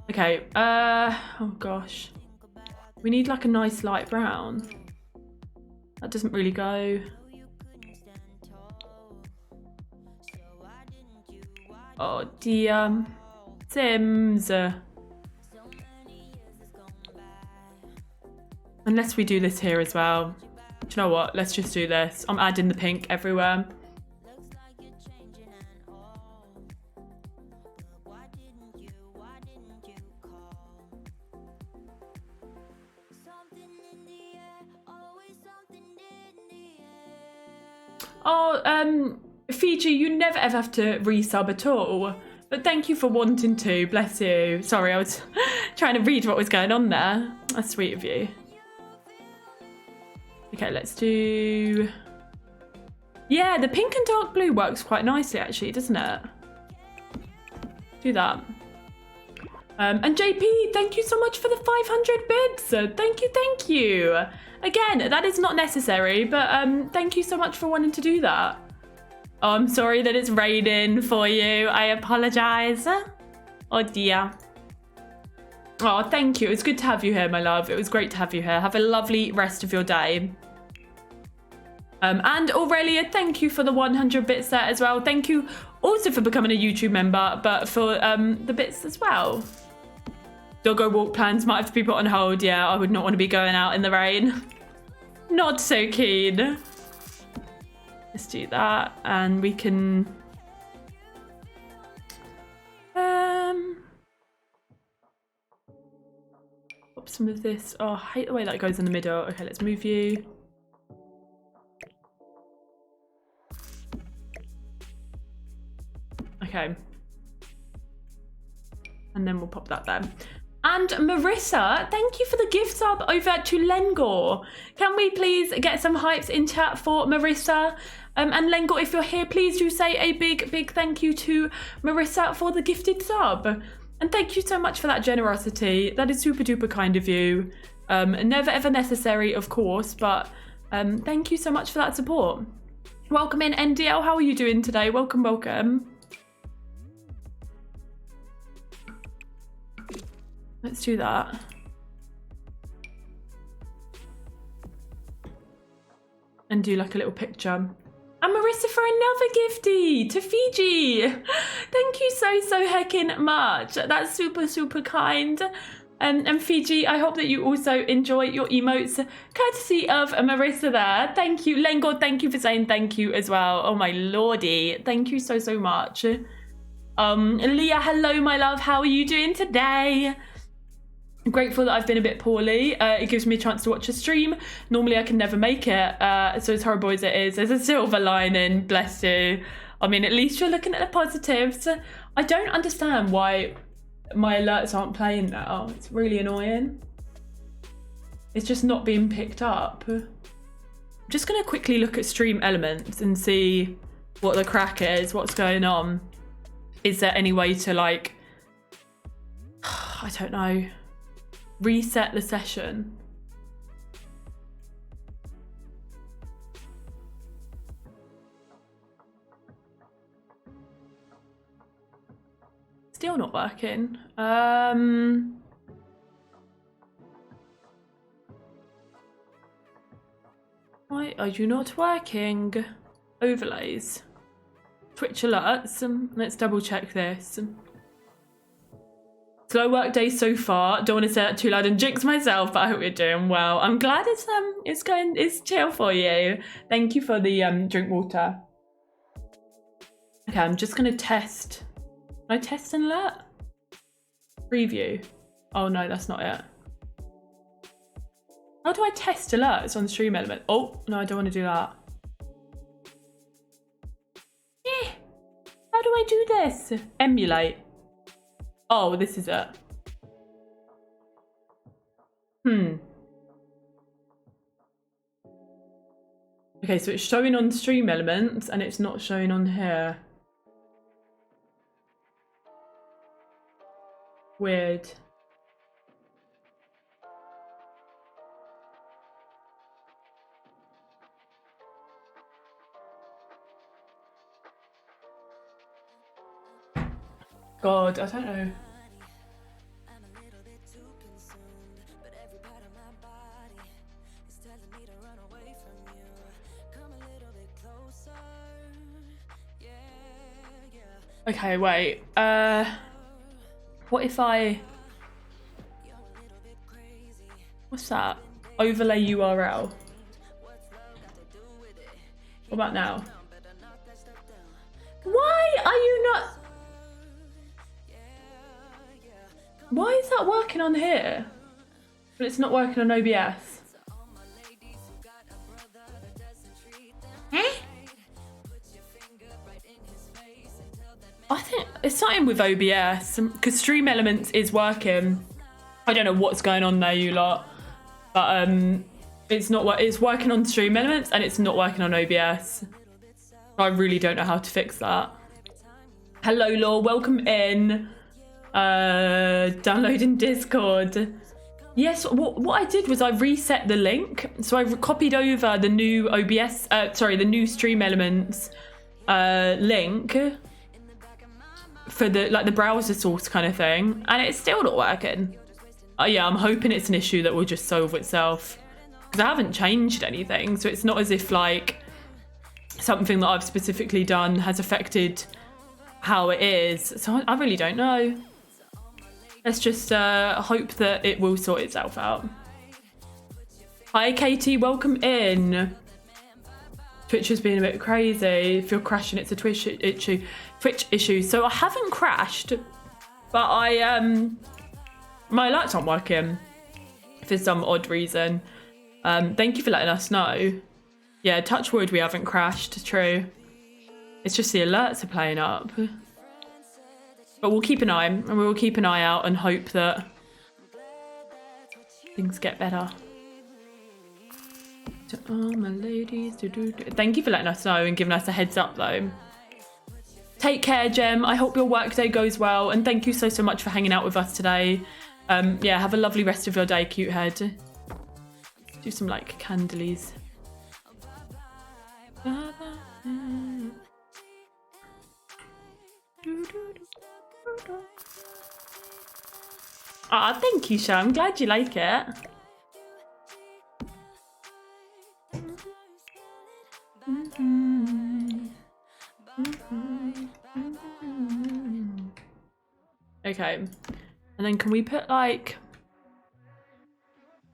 Okay. Oh gosh. We need like a nice light brown. That doesn't really go. Oh dear. Sims. Unless we do this here as well. Do you know what? Let's just do this. I'm adding the pink everywhere. Oh, Fiji, you never ever have to resub at all. But thank you for wanting to. Bless you. Sorry, I was trying to read what was going on there. That's sweet of you. Okay, let's do... Yeah, the pink and dark blue works quite nicely, actually, doesn't it? Do that. And JP, thank you so much for the 500 bits. Thank you, thank you. Again, that is not necessary, but thank you so much for wanting to do that. Oh, I'm sorry that it's raining for you. I apologise. Oh dear. Oh, thank you. It's good to have you here, my love. It was great to have you here. Have a lovely rest of your day. And Aurelia, thank you for the 100 bits there as well. Thank you also for becoming a YouTube member, but for the bits as well. Doggo walk plans might have to be put on hold. Yeah, I would not want to be going out in the rain. Not so keen. Let's do that, and we can... pop some of this. Oh, I hate the way that goes in the middle. Okay, let's move you. Okay. And then we'll pop that there. And Marissa, thank you for the gift sub over to Lengor. Can we please get some hypes in chat for Marissa? And Lengor, if you're here, please do say a big thank you to Marissa for the gifted sub. And thank you so much for that generosity. That is super duper kind of you. Never ever necessary, of course, but thank you so much for that support. Welcome in, NDL. How are you doing today? Welcome, welcome. Let's do that. And do like a little picture. And Marissa for another gifty to Fiji. Thank you so heckin' much. That's super kind. And Fiji, I hope that you also enjoy your emotes courtesy of Marissa there. Thank you. Lengord, thank you for saying thank you as well. Oh my lordy. Thank you so much. Leah, hello my love. How are you doing today? I'm grateful that I've been a bit poorly. It gives me a chance to watch a stream. Normally I can never make it, so as horrible as it is, there's a silver lining, bless you. I mean, at least you're looking at the positives. I don't understand why my alerts aren't playing now. It's really annoying. It's just not being picked up. I'm just gonna quickly look at stream elements and see what the crack is, what's going on. Is there any way to like, I don't know, reset the session? Still not working. Why are you not working? Overlays. Twitch alerts. Let's double check this. Slow work day so far. Don't want to say that too loud and jinx myself, but I hope you're doing well. I'm glad it's chill for you. Thank you for the drink water. Okay, I'm just gonna test. Can I test an alert? Preview. Oh no, that's not it. How do I test alerts on Stream Element? Oh no, I don't want to do that. How do I do this? Emulate. Oh, this is it. Okay, so it's showing on Stream Elements and it's not showing on here. Weird. God, I don't know. Okay, wait. What if I... What's that? Overlay URL. What about now? Why are you not... Why is that working on here? But it's not working on OBS. I think it's something with OBS because Stream Elements is working. I don't know what's going on there, you lot, but it's not. It's working on Stream Elements and it's not working on OBS. I really don't know how to fix that. Hello, Law. Welcome in. Downloading Discord. Yes, what I did was I reset the link. So I copied over the new OBS, the new Stream Elements link for the browser source kind of thing, and it's still not working. Yeah, I'm hoping it's an issue that will just solve itself because I haven't changed anything, so it's not as if like something that I've specifically done has affected how it is. So I really don't know. Let's just hope that it will sort itself out. Hi, Katie. Welcome in. Twitch has been a bit crazy. If you're crashing, it's a Twitch issue. So I haven't crashed, but my alerts aren't working for some odd reason. Thank you for letting us know. Yeah, touch wood, we haven't crashed. True. It's just the alerts are playing up. But we'll keep an eye, and we will keep an eye out and hope that things get better. To all my ladies, thank you for letting us know and giving us a heads up, though. Take care, Jem. I hope your workday goes well, and thank you so much for hanging out with us today. Yeah, have a lovely rest of your day, cute head. Do some like candlies. Ah, thank you, Sha. I'm glad you like it. Okay, and then can we put like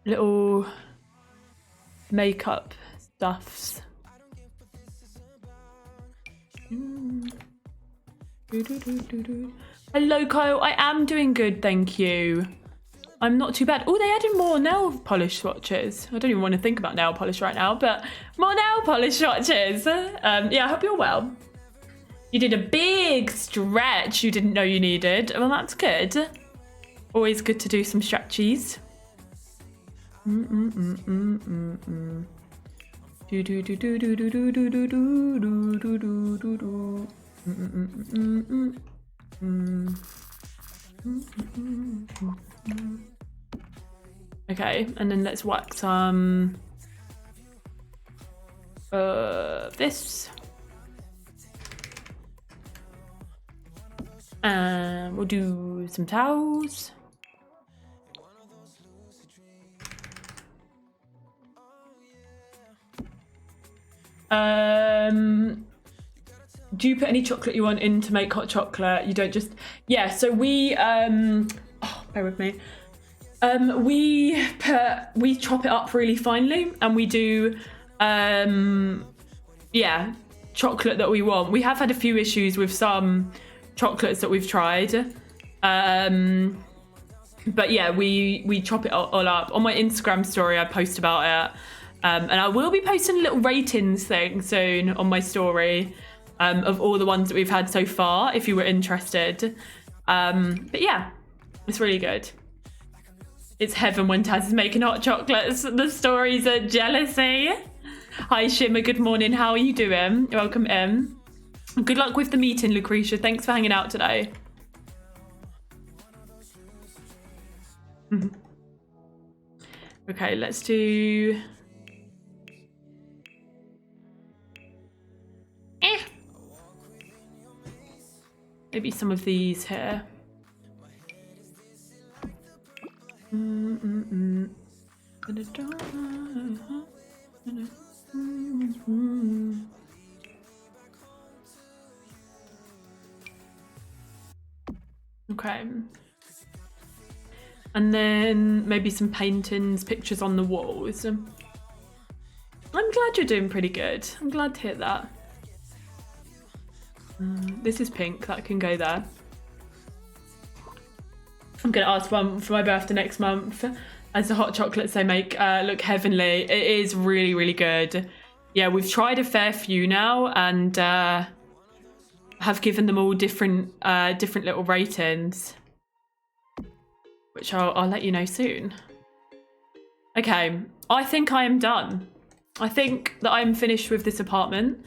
little makeup stuffs? Hello, Kyle. I am doing good, thank you. I'm not too bad. Oh, they added more nail polish swatches. I don't even want to think about nail polish right now, but more nail polish swatches. Yeah, I hope you're well. You did a big stretch you didn't know you needed. Well, that's good. Always good to do some stretchies. Okay, and then let's whack some this. And we'll do some towels. Do you put any chocolate you want in to make hot chocolate? You don't just... Yeah, so we... Oh, bear with me. We chop it up really finely, and we do, chocolate that we want. We have had a few issues with some chocolates that we've tried, but yeah, we chop it all up. On my Instagram story, I post about it, and I will be posting a little ratings thing soon on my story of all the ones that we've had so far, if you were interested. But yeah, it's really good. It's heaven when Taz is making hot chocolates. The stories are jealousy. Hi Shimmer, good morning. How are you doing? Welcome in. Good luck with the meeting, Lucretia. Thanks for hanging out today. Okay, let's do... Maybe some of these here. Okay. And then maybe some paintings, pictures on the walls. I'm glad you're doing pretty good. I'm glad to hear that. This is pink, that can go there. I'm going to ask one for my birthday next month. As the hot chocolates they make look heavenly. It is really, really good. Yeah, we've tried a fair few now and have given them all different little ratings, which I'll let you know soon. Okay, I think I am done. I think that I'm finished with this apartment.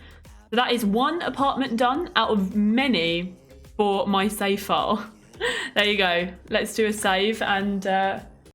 So that is one apartment done out of many for my save file. There you go. Let's do a save and